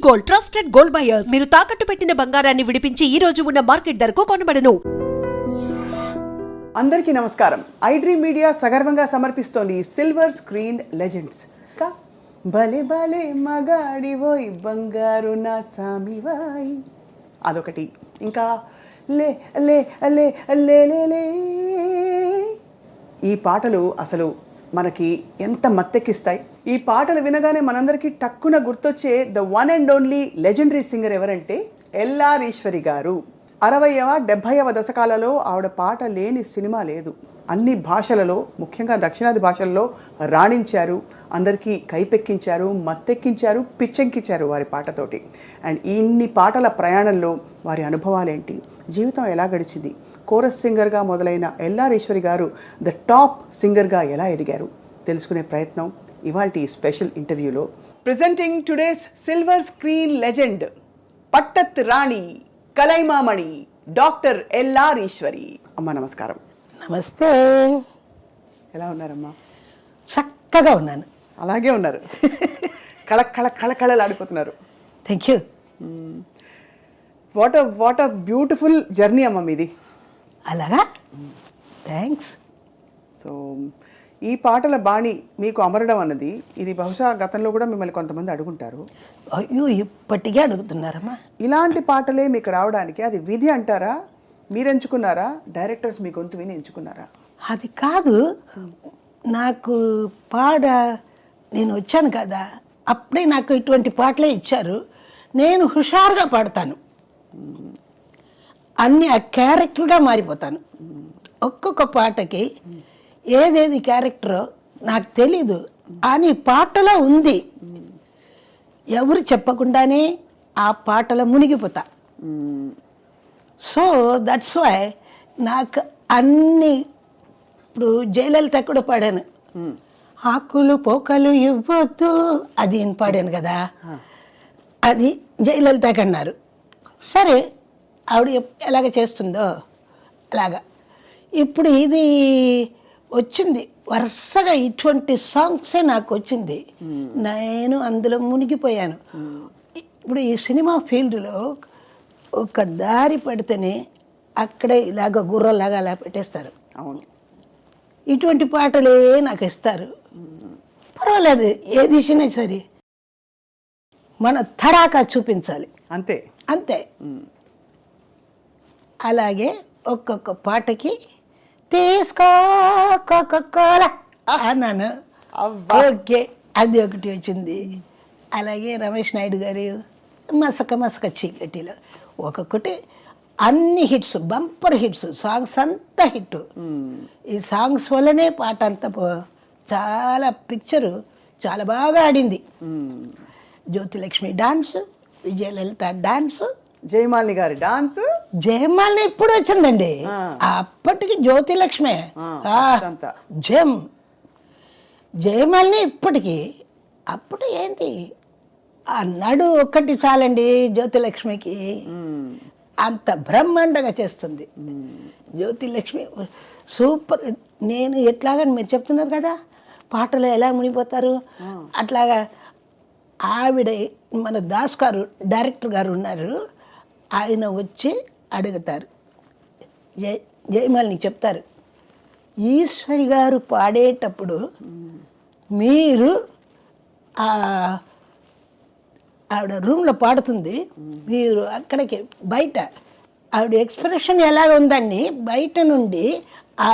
Gold, trusted gold buyers. మీరు తాకట్టు పెట్టిన బంగారాన్ని విడిపించి ఈ రోజు ఉన్న మార్కెట్ ధరకు కొనబడను. అందరికీ నమస్కారం. ఐడ్రీమ్ మీడియా సగర్వంగా సమర్పిస్తోంది సిల్వర్ స్క్రీన్ లెజెండ్స్. భలే భలే మగాడివోయ్ బంగారు నా సామివాయ్ అదొకటి. ఇంకా లే లే లే లే లే లే. ఈ పాటలు అసలు మనకి ఎంత మత్తెక్కిస్తాయి. ఈ పాటలు వినగానే మనందరికీ టక్కున గుర్తొచ్చే the one and only legendary singer ఎవరంటే ఎల్ఆర్ ఈశ్వరి గారు. 60వ 70వ దశకాలలో ఆవిడ పాట లేని సినిమా లేదు. అన్ని భాషలలో, ముఖ్యంగా దక్షిణాది భాషల్లో రాణించారు, అందరికీ కైపెక్కించారు, మత్తెక్కించారు, పిచ్చెక్కించారు వారి పాటతోటి. అండ్ ఇన్ని పాటల ప్రయాణంలో వారి అనుభవాలేంటి, జీవితం ఎలా గడిచింది, కోరస్ సింగర్గా మొదలైన ఎల్ఆర్ ఈశ్వరి గారు ద టాప్ సింగర్గా ఎలా ఎదిగారు తెలుసుకునే ప్రయత్నం ఇవాల్టి స్పెషల్ ఇంటర్వ్యూలో. Presenting today's silver screen legend, పట్టత్ రాణి, కలైమామణి, డాక్టర్ ఎల్ఆర్ ఈశ్వరి. అమ్మ నమస్కారం. నమస్తే. ఎలా ఉన్నారమ్మా? చక్కగా ఉన్నాను. అలాగే ఉన్నారు. కళకళలాడిపోతున్నారు. Thank you. What a beautiful journey అమ్మ మీది. అలాగా, థ్యాంక్స్. సో ఈ పాటల బాణి మీకు అమరడం అన్నది, ఇది బహుశా గతంలో కూడా మిమ్మల్ని కొంతమంది అడుగుంటారు. అయ్యో, ఇప్పటికే అడుగుతున్నారమ్మా. ఇలాంటి పాటలే మీకు రావడానికి అది విధి అంటారా, మీరు ఎంచుకున్నారా, డైరెక్టర్స్ మీ గొంతు విని ఎంచుకున్నారా? అది కాదు, నాకు నేను వచ్చాను కదా, అప్పుడే నాకు ఇటువంటి పాటలే ఇచ్చారు. నేను హుషారుగా పాడతాను, అన్ని ఆ క్యారెక్టర్గా మారిపోతాను. ఒక్కొక్క పాటకి ఏదేది క్యారెక్టరో నాకు తెలీదు, అని పాటలో ఉంది. ఎవరు చెప్పకుండానే ఆ పాటలో మునిగిపోతా. సో దట్స్ వై నాకు అన్ని, ఇప్పుడు జయలలిత కూడా పాడాను, ఆకులు పోకలు ఇవ్వద్దు, అది నేను పాడాను కదా, అది జయలలితకి అన్నారు. సరే, ఆవిడ ఎలాగ చేస్తుందో అలాగా. ఇప్పుడు ఇది వచ్చింది వరుసగా, ఇటువంటి సాంగ్సే నాకు వచ్చింది, నేను అందులో మునిగిపోయాను. ఇప్పుడు ఈ సినిమా ఫీల్డ్లో ఒక దారి పడితేనే అక్కడే ఇలాగ గుర్రలాగా అలా పెట్టేస్తారు. అవును, ఇటువంటి పాటలే నాకు ఇస్తారు. పర్వాలేదు, ఏ దిశనే సరే మన తడాకా చూపించాలి, అంతే అంతే. అలాగే ఒక్కొక్క పాటకి తీసుకో కోకోకోలా అన్నాను. ఓకే, అది ఒకటి వచ్చింది. అలాగే రమేష్ నాయుడు గారు మసక మసక చీకటిలో ఒక్కొక్కటి, అన్ని హిట్స్, బంపర్ హిట్స్, సాంగ్స్ అంతా హిట్. ఈ సాంగ్స్ వల్లనే పాట అంతా చాలా పిక్చరు చాలా బాగా ఆడింది. జ్యోతిలక్ష్మి డాన్స్, విజయలలిత డాన్స్, జయమాలిని గారి డాన్స్. జయమాలిని ఇప్పుడు వచ్చిందండి, అప్పటికి జ్యోతిలక్ష్మి జయమాలిని ఇప్పటికి. అప్పుడు ఏంటి, ఆ నడు ఒక్కటి చాలండి జ్యోతిలక్ష్మికి, అంత బ్రహ్మాండంగా చేస్తుంది జ్యోతిలక్ష్మి. సూపర్. నేను ఎట్లాగని మీరు చెప్తున్నారు కదా, పాటలు ఎలా మునిగిపోతారు, అట్లాగా ఆవిడ, మన దాస్ గారు డైరెక్టర్ గారు ఉన్నారు, ఆయన వచ్చి అడుగుతారు, జయమాలిని చెప్తారు, ఈశ్వరి గారు పాడేటప్పుడు మీరు ఆవిడ రూమ్లో పాడుతుంది, మీరు అక్కడికి బయట ఆవిడ ఎక్స్ప్రెషన్ ఎలాగ ఉందండి, బయట నుండి ఆ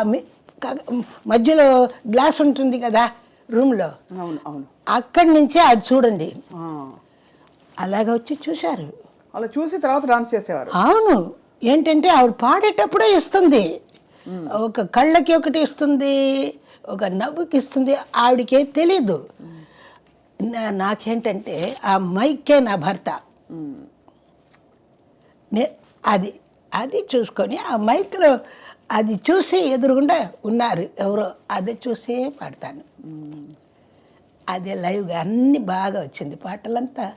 మధ్యలో గ్లాస్ ఉంటుంది కదా రూమ్లో, అక్కడి నుంచే అది చూడండి. అలాగ వచ్చి చూశారు, అలా చూసి తర్వాత డాన్స్ చేసేవారు. అవును, ఏంటంటే ఆవిడ పాడేటప్పుడే ఇస్తుంది, ఒక కళ్ళకి ఒకటి ఇస్తుంది, ఒక నవ్వుకి ఇస్తుంది, ఆవిడకే తెలీదు. నాకేంటంటే ఆ మైకే నా భర్త, అది అది చూసుకొని ఆ మైక్లో అది చూసి ఎదురుగుండా ఉన్నారు ఎవరో, అది చూసే పాడతాను. అదే లైవ్గా అన్ని బాగా వచ్చింది, పాటలంతా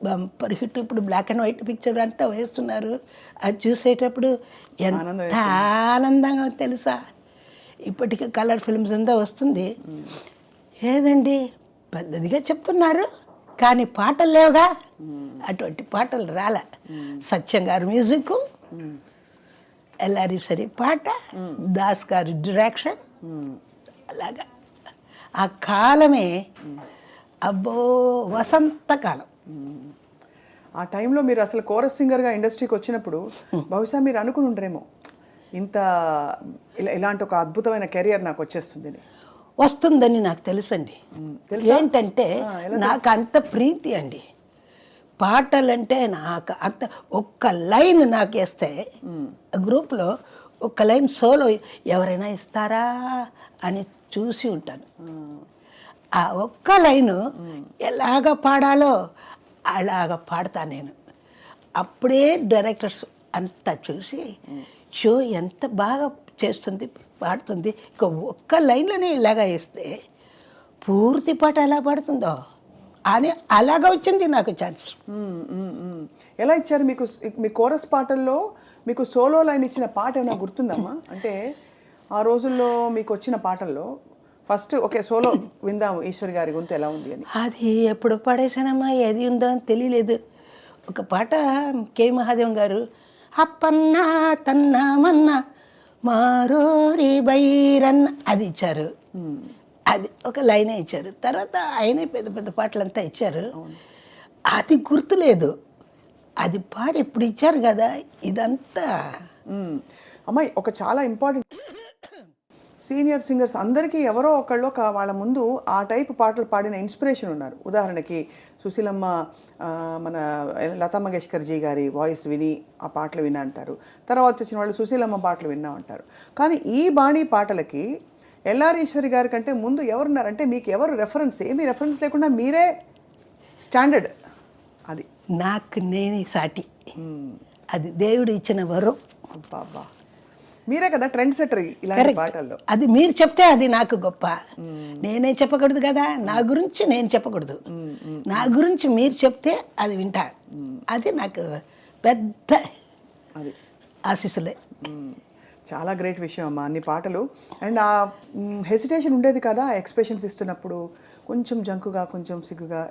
బంపర్ హిట్. ఇప్పుడు బ్లాక్ అండ్ వైట్ పిక్చర్ అంతా వేస్తున్నారు, అది చూసేటప్పుడు ఎంత ఆనందంగా తెలుసా. ఇప్పటికీ కలర్ ఫిల్మ్స్ అంతా వస్తుంది. ఏదండి పెద్దదిగా చెప్తున్నారు కానీ పాటలు లేవుగా. అటువంటి పాటలు రాలే. సత్యం గారు మ్యూజిక్, ఎల్లారీశ్వరి పాట, దాస్ గారి డైరెక్షన్, అలాగా ఆ కాలమే అబ్బో వసంతకాలం. ఆ టైంలో మీరు అసలు కోరస్ సింగర్గా ఇండస్ట్రీకి వచ్చినప్పుడు బహుశా మీరు అనుకుని ఉండరేమో ఇంత ఇలాంటి ఒక అద్భుతమైన కెరియర్ నాకు వచ్చేస్తుందని. వస్తుందని నాకు తెలుసండి. ఏంటంటే నాకు అంత ప్రీతి అండి పాటలంటే. నాకు అంత ఒక్క లైన్ నాకు వేస్తే గ్రూప్లో ఒక్క లైన్ సోలో ఎవరైనా ఇస్తారా అని చూసి ఉంటాను. ఆ ఒక్క లైను ఎలాగ పాడాలో అలాగ పాడతాను నేను. అప్పుడే డైరెక్టర్స్ అంతా చూసి షో ఎంత బాగా చేస్తుంది, పాడుతుంది, ఇక ఒక్క లైన్లోనే ఇలాగా వేస్తే పూర్తి పాట ఎలా పాడుతుందో అని అలాగా వచ్చింది నాకు ఛాన్స్. ఎలా ఇచ్చారు మీకు? మీ కోరస్ పాటల్లో మీకు సోలో లైన్ ఇచ్చిన పాట ఏమైనా గుర్తుందమ్మా? అంటే ఆ రోజుల్లో మీకు వచ్చిన పాటల్లో ఫస్ట్ ఓకే సోలో విందాము ఈశ్వరి గారి గొంతు ఎలా ఉంది అని. అది ఎప్పుడు పాడేశానమ్మా, ఏది ఉందో అని తెలియలేదు. ఒక పాట కే మహాదేవన్ గారు అప్పన్నా తన్నా మన్నా మారోరి బైరన్న అది ఇచ్చారు. అది ఒక లైనే ఇచ్చారు. తర్వాత ఆయనే పెద్ద పెద్ద పాటలంతా ఇచ్చారు. అది గుర్తులేదు. అది పాడి ఇప్పుడు ఇచ్చారు కదా ఇదంతా. అమ్మాయి ఒక చాలా ఇంపార్టెంట్ సీనియర్ సింగర్స్ అందరికీ ఎవరో ఒకళ్ళు వాళ్ళ ముందు ఆ టైప్ పాటలు పాడిన ఇన్స్పిరేషన్ ఉన్నారు. ఉదాహరణకి సుశీలమ్మ, మన లతా మంగేష్కర్ జీ గారి వాయిస్ విని ఆ పాటలు విన్నా అంటారు. తర్వాత వచ్చిన వాళ్ళు సుశీలమ్మ పాటలు విన్నా అంటారు. కానీ ఈ బాణీ పాటలకి ఎల్లారీశ్వరి గారి కంటే ముందు ఎవరున్నారంటే మీకు ఎవరు రెఫరెన్స్? ఏమీ రెఫరెన్స్ లేకుండా మీరే స్టాండర్డ్. అది నాకు నేనే సాటి. అది దేవుడు ఇచ్చిన వరం. అబ్బా, మీరే కదా ట్రెండ్ సెటర్ ఇలాంటి పాటల్లో. అది మీరు చెప్తే అది నాకు గొప్ప. నేనే చెప్పకూడదు కదా, నా గురించి నేను చెప్పకూడదు. నా గురించి మీరు చెప్తే అది వింటా. అది నాకు పెద్ద అది ఆశీస్సులే. చాలా గ్రేట్ విషయం అమ్మా అన్ని పాటలు. అండ్ ఆ హెసిటేషన్ ఉండేది కదా ఎక్స్ప్రెషన్స్ ఇస్తున్నప్పుడు, కొంచెం జంకుగా కొంచెం సిగ్గుగా.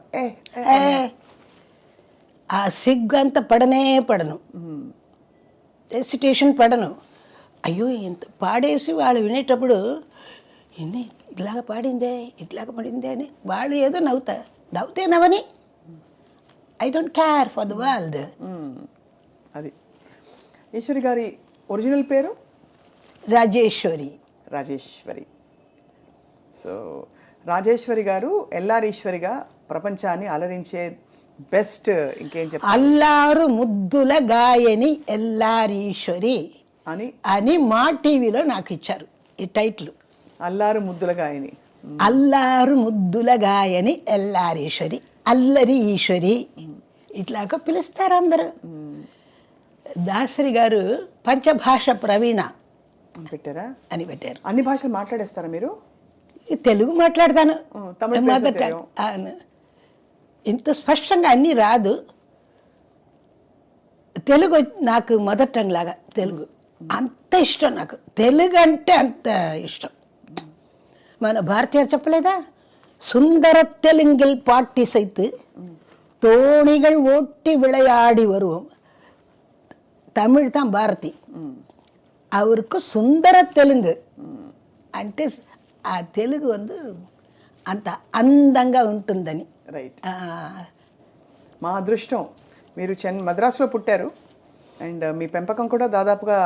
ఆ సిగ్గు అంతా పడను, హెసిటేషన్ పడను. అయ్యో ఇంత పాడేసి వాళ్ళు వినేటప్పుడు ఇన్ని ఇట్లాగ పాడిందే అని వాళ్ళు ఏదో నవ్వుతే నవ్వని. I don't care for the world. అది ఈశ్వరి గారి ఒరిజినల్ పేరు రాజేశ్వరి. సో రాజేశ్వరి గారు ఎల్లారీశ్వరిగా ప్రపంచాన్ని అలరించే బెస్ట్. ఇంకేం చెప్పాలి? అల్లారు ముద్దుల గాయని ఎల్లారీశ్వరి అని మా టీవీలో నాకు ఇచ్చారు ఈ టైటిల్. అల్లారు ముద్దుల గాయని, అల్లారు ముద్దుల గాయని ఎల్లారీశ్వరి, అల్లరి ఈశ్వరి ఇట్లాగా పిలుస్తారు అందరూ. దాసరి గారు పంచభాష ప్రవీణ పెట్టారా అని పెట్టారు. అన్ని భాషలు మాట్లాడేస్తారా మీరు? తెలుగు మాట్లాడతాను, తమిళ మొదట ఇంత స్పష్టంగా అన్నీ రాదు. తెలుగు నాకు మదర్ టంగ్ లాగా తెలుగు అంత ఇష్టం. నాకు తెలుగు అంటే అంత ఇష్టం. మన భారతీయ చెప్పలేదా, సుందర தெலுங்கில் பாட்டி சைத்து தோணிகள் ஓட்டி விளையாடி வருவோம். తమిళ్ தான் భారతి, அவருக்கு సుందర తెలుగు అంటే ఆ తెలుగు అంత అందంగా ఉంటుందని. రైట్. మా అదృష్టం మీరు మద్రాసులో పుట్టారు. అండ్ మీ పెంపకం కూడా దాదాపుగా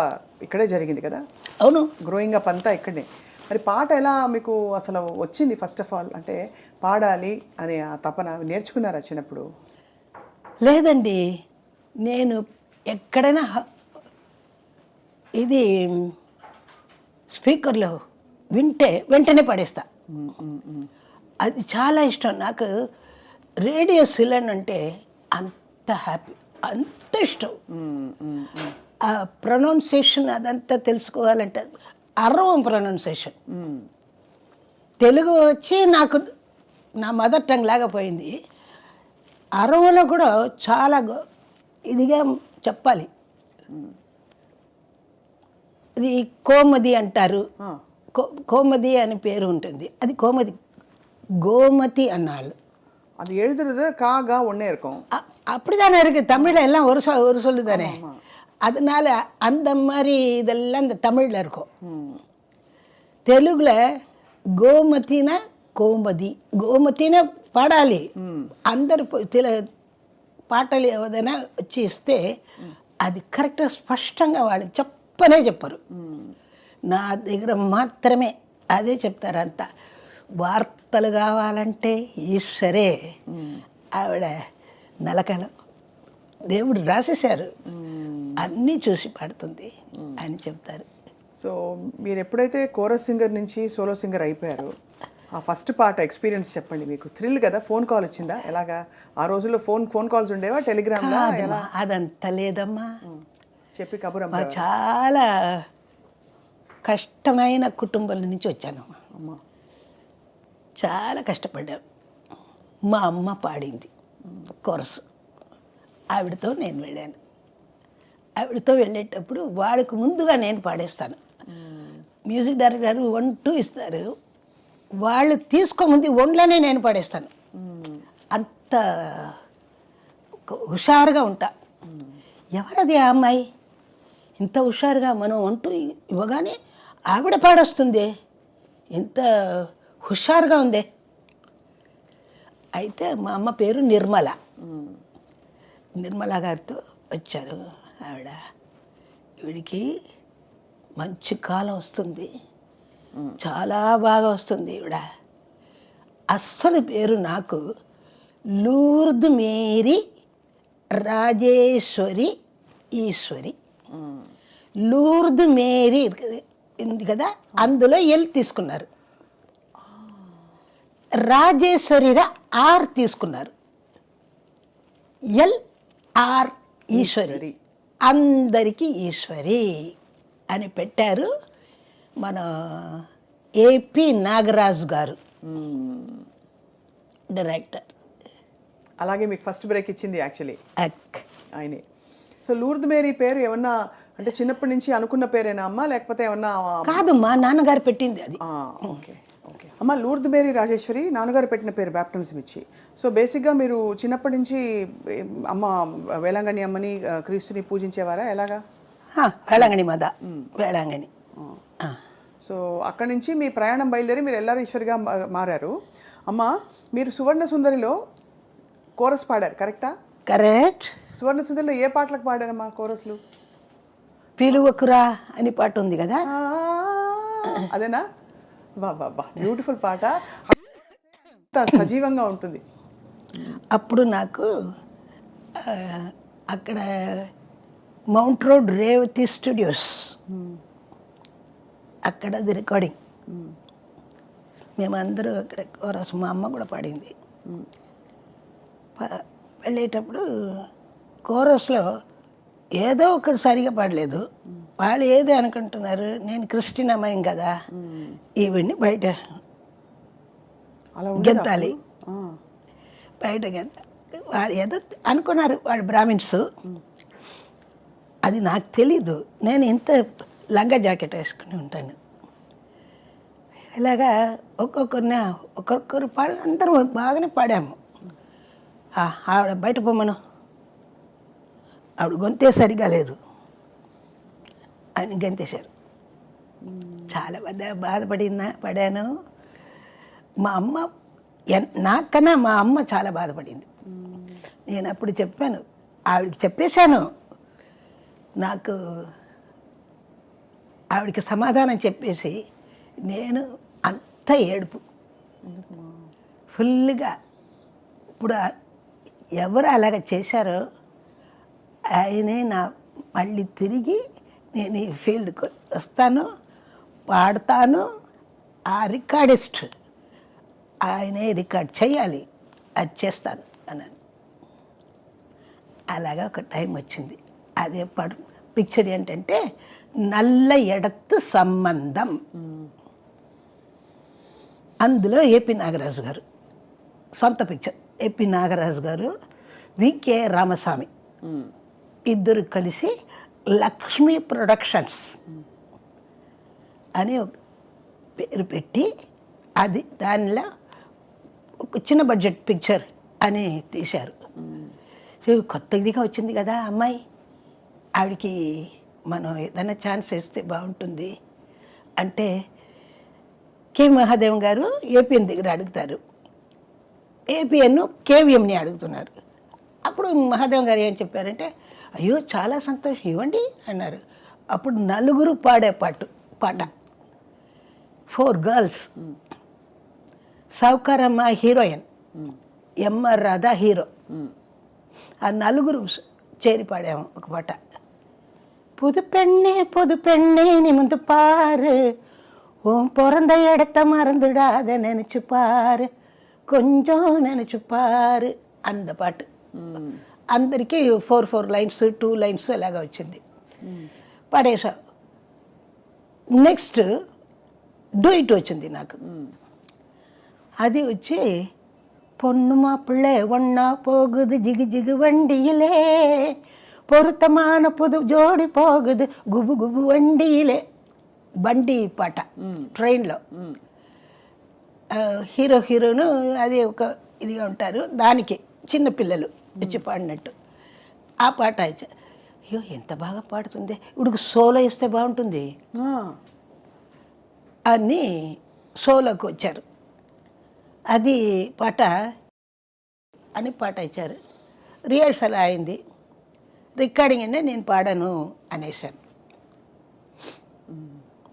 ఇక్కడే జరిగింది కదా? అవును, గ్రోయింగ్ అప్ అంతా ఇక్కడే. మరి పాట ఎలా మీకు అసలు వచ్చింది? ఫస్ట్ ఆఫ్ ఆల్ అంటే పాడాలి అనే ఆ తపన నేర్చుకున్నారా చిన్నప్పుడు? లేదండి, నేను ఎక్కడైనా ఇది స్పీకర్లో వింటే వెంటనే పాడేస్తా. అది చాలా ఇష్టం నాకు. రేడియో సిలన్ అంటే అంత హ్యాపీ, అంత ఇష్టం. ఆ ప్రొనౌన్సియేషన్ అదంతా తెలుసుకోవాలంటే అరవం ప్రొనౌన్సియేషన్. తెలుగు వచ్చి నాకు నా మదర్ టంగ్ లాగా పోయింది. అరవలో కూడా చాలా ఇదిగా చెప్పాలి. ఇది కోమది అంటారు, కోమది అని పేరు ఉంటుంది. అది కోమది, గోమతి అన్నాళ్ళు. அது எழுதுறது காகா ஒன்னே இருக்கும். அப்படிதானே இருக்குது தமிழில் எல்லாம் ஒரு சொல்லு தானே. அதனால அந்த மாதிரி இதெல்லாம் இந்த தமிழில் இருக்கும். தெலுங்குல గోమతినా కోమది గోమతినే పాడాలి. అందరు పాటలు ఏదైనా వచ్చి ఇస్తే అది కరెక్ట్గా స్పష్టంగా వాళ్ళు చెప్పరు. నా దగ్గర మాత్రమే అదే చెప్తారు అంతా. వార్తలు కావాలంటే ఈశ్వరే, ఆవిడ నలకలు దేవుడు రాసేశారు, అన్నీ చూసి పాడుతుంది అని చెప్తారు. సో మీరు ఎప్పుడైతే కోరస్ సింగర్ నుంచి సోలో సింగర్ అయిపోయారు, ఆ ఫస్ట్ పాట ఎక్స్పీరియన్స్ చెప్పండి. మీకు థ్రిల్ కదా, ఫోన్ కాల్ వచ్చిందా? ఎలాగా ఆ రోజుల్లో ఫోన్ కాల్స్ ఉండేవా? టెలిగ్రామ్లా? ఎలా? అదంతా లేదమ్మా. చెప్పి కబుర్ చాలా కష్టమైన కుటుంబాల నుంచి వచ్చానమ్మా. అమ్మ చాలా కష్టపడ్డాను. మా అమ్మ పాడింది కోరస్, ఆవిడతో నేను వెళ్ళాను. ఆవిడతో వెళ్ళేటప్పుడు వాళ్ళకు ముందుగా నేను పాడేస్తాను. మ్యూజిక్ డైరెక్టర్ గారు 1, 2 ఇస్తారు, వాళ్ళు తీసుకోముందు ఒంట్లోనే నేను పాడేస్తాను. అంత హుషారుగా ఉంటా. ఎవరది ఆ అమ్మాయి ఇంత హుషారుగా? మనం 1, 2 ఇవ్వగానే ఆవిడ పాడొస్తుంది, ఇంత హుషారుగా ఉంది. అయితే మా అమ్మ పేరు నిర్మల. నిర్మల గారితో వచ్చారు. ఆవిడ, ఈవిడికి మంచి కాలం వస్తుంది, చాలా బాగా వస్తుంది. ఈవిడ అస్సలు పేరు నాకు లూర్ద్ మేరీ రాజేశ్వరి ఈశ్వరి. లూర్ద్ మేరీ ఉంది కదా, అందులో ఎల్ తీసుకున్నారు. రాజేశ్వరిగా ఆర్ తీసుకున్నారు. LR ఈశ్వరి, అందరికీ ఈశ్వరి అని పెట్టారు. మన AP నాగరాజు గారు డైరెక్టర్. అలాగే మీకు ఫస్ట్ బ్రేక్ ఇచ్చింది యాక్చువల్లీ ఆయనే. సో లూర్ద్ మేరీ పేరు ఏమన్నా అంటే చిన్నప్పటి నుంచి అనుకున్న పేరేనా అమ్మా, లేకపోతే ఏమన్నా? కాదు, మా నాన్నగారు పెట్టింది అది. ఓకే ఓకే అమ్మ. లూర్ద్ మేరీ రాజేశ్వరి నాన్నగారు పెట్టిన పేరు బ్యాప్టిజం ఇచ్చి. సో బేసిక్గా మీరు చిన్నప్పటి నుంచి అమ్మ వేళాంగణి అమ్మని క్రీస్తుని పూజించేవారా? ఎలాగా? వేళాంగణి మాత, వేళాంగణి. సో అక్కడి నుంచి మీ ప్రయాణం బయలుదేరి మీరు ఎల్లారీశ్వరిగా మారారు. అమ్మ, మీరు సువర్ణ సుందరిలో కోరస్ పాడారు, కరెక్టా? కరెక్ట్. సువర్ణ సుందరిలో ఏ పాటలకు పాడారమ్మా కోరస్లు? పిలువకురా అని పాట ఉంది కదా, అదేనా? బా బా బా, బ్యూటిఫుల్ పాట, సజీవంగా ఉంటుంది. అప్పుడు నాకు అక్కడ మౌంట్ రోడ్ రేవతి స్టూడియోస్, అక్కడ అది రికార్డింగ్. మేమందరూ అక్కడ కోరస్, మా అమ్మ కూడా పాడింది. వెళ్ళేటప్పుడు కోరస్లో ఏదో ఒకటి సరిగా పాడలేదు. వాళ్ళు ఏదో అనుకుంటున్నారు, నేను క్రిస్టియన్ అమ్మాయి కదా, ఇవన్నీ బయట గెంతాలి, బయట వాళ్ళు ఏదో అనుకున్నారు, వాళ్ళు బ్రాహ్మిన్స్. అది నాకు తెలీదు. నేను ఇంత లంగా జాకెట్ వేసుకుని ఉంటాను. ఇలాగా ఒక్కొక్కరు అందరూ బాగానే పాడాము. ఆవిడ బయట పొమ్మను, ఆవిడ గొంతే సరిగా లేదు అని గంతేశారు. చాలా పడాను. మా అమ్మ నాకన్నా మా అమ్మ చాలా బాధపడింది. నేను అప్పుడు చెప్పాను, ఆవిడకి చెప్పేశాను. నాకు ఆవిడకి సమాధానం చెప్పేసి నేను అంత ఏడుపు ఫుల్గా. ఇప్పుడు ఎవరు అలాగ చేశారో ఆయనే నా మళ్ళీ తిరిగి నేను ఈ ఫీల్డ్కి వస్తాను, పాడతాను, ఆ రికార్డిస్ట్ ఆయనే రికార్డ్ చేయాలి, అది చేస్తాను అన్నాను. అలాగా ఒక టైం వచ్చింది. అదే పిక్చర్ ఏంటంటే నల్ల ఎడత్తు సంబంధం. అందులో AP నాగరాజు గారు సొంత పిక్చర్. AP నాగరాజు గారు, VK రామస్వామి ఇద్దరు కలిసి లక్ష్మీ ప్రొడక్షన్స్ అని ఒక పేరు పెట్టి అది దానిలో ఒక చిన్న బడ్జెట్ పిక్చర్ అని తీశారు. కొత్తదిగా వచ్చింది కదా అమ్మాయి, ఆవిడకి మనం ఏదైనా ఛాన్స్ ఇస్తే బాగుంటుంది అంటే కె మహాదేవన్ గారు ఏపీఎన్ దగ్గర అడుగుతారు, ఏపీఎన్ కేవీఎంని అడుగుతున్నారు. అప్పుడు మహాదేవన్ గారు ఏం చెప్పారంటే, అయ్యో చాలా సంతోషం ఇవ్వండి అన్నారు. అప్పుడు నలుగురు పాడే పాట 4 గర్ల్స్, సౌకరమ్మ హీరోయిన్, ఎంఆర్ రాధా హీరో, ఆ నలుగురు చేరి పాడాము ఒక పాట. புது பெண்ணே நிமிந்து பாரு, உன் பிறந்த இடத்த மறந்துடாத நினைச்சு பாரு, కొంచెం நினைச்சு பாரு, அந்த పాట. అందరికీ 4 లైన్స్ 2 లైన్స్ ఇలాగా వచ్చింది, పాడేసా. నెక్స్ట్ డూయిట్ వచ్చింది నాకు. అది వచ్చి பொண்ணு மாப்பிள்ளை ஒன்னா போகுது ஜிகு ஜிகு வண்டியிலே, பொருத்தமான புது ஜோடி போகுது గుబు గుబు వండిలే. బండి పాట ట్రైన్లో, హీరో హీరోను అది ఒక ఇదిగా ఉంటారు, దానికి చిన్నపిల్లలు వచ్చి పాడినట్టు ఆ పాట ఇచ్చా. అయ్యో ఎంత బాగా పాడుతుంది, ఇప్పుడు సోలో ఇస్తే బాగుంటుంది అని సోలోకి వచ్చారు. అది పాట అని పాట ఇచ్చారు. రిహర్సల్ అయింది, రికార్డింగ్ అంటే నేను పాడాను అనేసాను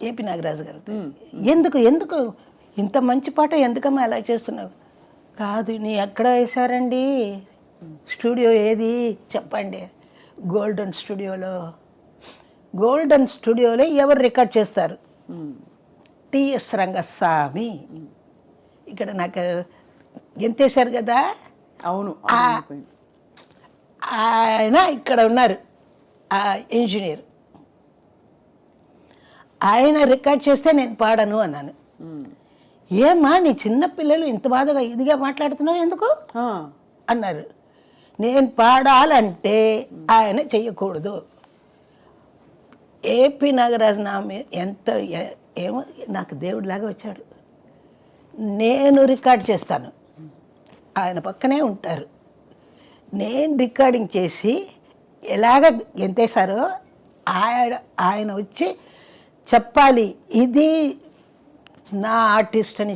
ఏపీ నాగరాజు గారు. ఎందుకు ఇంత మంచి పాట ఎందుకమ్మా అలా చేస్తున్నావు? కాదు, నీ ఎక్కడ వేశారండి, స్టూడియో ఏది చెప్పండి. గోల్డెన్ స్టూడియోలో ఎవరు రికార్డ్ చేస్తారు? టిఎస్ రంగస్వామి. ఇక్కడ నాకు ఎంతేశారు కదా. అవును, ఆయన ఇక్కడ ఉన్నారు, ఆ ఇంజనీర్. ఆయన రికార్డ్ చేస్తే నేను పాడను అన్నాను. ఏమా నీ చిన్నపిల్లలు ఇంత బాధగా ఇదిగా మాట్లాడుతున్నావు ఎందుకు అన్నారు. నేను పాడాలంటే ఆయన చెయ్యకూడదు. ఏపీ నాగరాజు ఎంత ఏమో నాకు దేవుడిలాగా వచ్చాడు. నేను రికార్డ్ చేస్తాను, ఆయన పక్కనే ఉంటారు. నేను రికార్డింగ్ చేసి ఎలాగ ఎంతేసారో ఆయన వచ్చి చెప్పాలి, ఇది నా ఆర్టిస్ట్ అని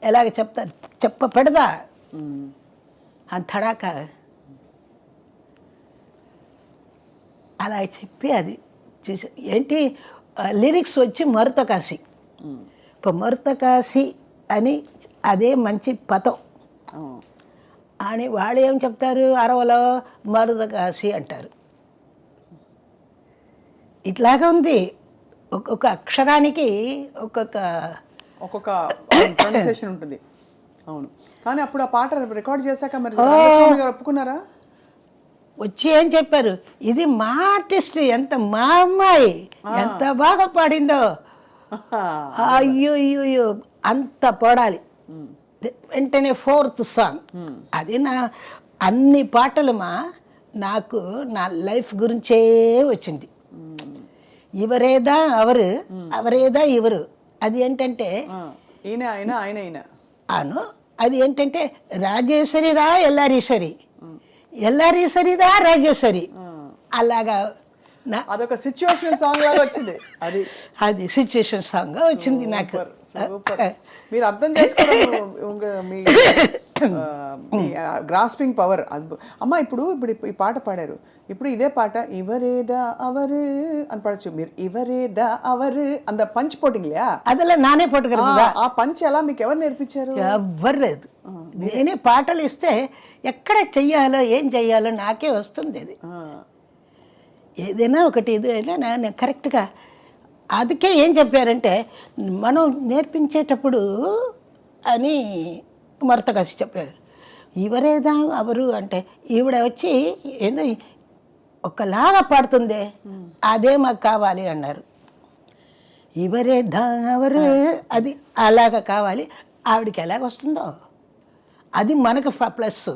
ఎలాగ చెప్తారు, పెడదా అంతడాక అలా చెప్పి అది చూసి ఏంటి లిరిక్స్ వచ్చి మరుతకాశి. ఇప్పుడు మరుతకాశి అని అదే మంచి పదం అని వాళ్ళు ఏం చెప్తారు, అరవలో మరుతకాశి అంటారు. ఇట్లాగా ఉంది, ఒక్కొక్క అక్షరానికి ఒక్కొక్క ప్రొనౌన్సియేషన్ ఉంటుంది. అవును, కానీ అప్పుడు ఆ పాట రికార్డ్ చేశాక మరి రంగస్వామి గారు ఒప్పుకున్నారా? వచ్చి ఏం చెప్పారు, ఇది మా ఆర్టిస్ట్, ఎంత మా అమ్మాయి ఎంత బాగా పాడిందో, అయ్యో అంత పాడాలి. వెంటనే 4th సాంగ్ అది అన్ని పాటలు నాకు నా లైఫ్ గురించే వచ్చింది. ఇవరేదా అవరేదా ఇవరు, అది ఏంటంటే అను అది ఏంటంటే రాజేశ్వరిదా ఎల్లారీశ్వరిదా రాజేశ్వరి, అలాగా అదొక సిచ్యువేషనల్ సాంగ్ లాగా వచ్చింది. అది సిచ్యువేషన్ సాంగ్ వచ్చింది నాకు. మీరు అర్థం చేసుకోవడం మీ గ్రాస్పింగ్ పవర్ అమ్మ. ఇప్పుడు ఈ పాట పాడారు, ఇప్పుడు ఇదే పాట ఇవరేదా అవరు అని పాడచ్చు మీరు. ఇవరేదా అవరు అంత పంచ్ పోటింగ్లయా? అదలా నానే పోటుగా. ఆ పంచ్ ఎలా మీకు ఎవరు నేర్పించారు? ఎవ్వరు లేదు. నేనే పాటలు ఇస్తే ఎక్కడ చెయ్యాలో ఏం చెయ్యాలో నాకే వస్తుంది. అది ఏదైనా ఒకటి ఇది అయినా నేను కరెక్ట్గా. అందుకే ఏం చెప్పారంటే మనం నేర్పించేటప్పుడు అని మరతకాసి చెప్పారు. ఎవరేదా అవరు అంటే ఈవిడ వచ్చి ఏదో ఒకలాగా పాడుతుంది, అదే మాకు కావాలి అన్నారు. ఎవరేదా అవరు అది అలాగా కావాలి, ఆవిడకి ఎలాగ వస్తుందో అది మనకు ప్లస్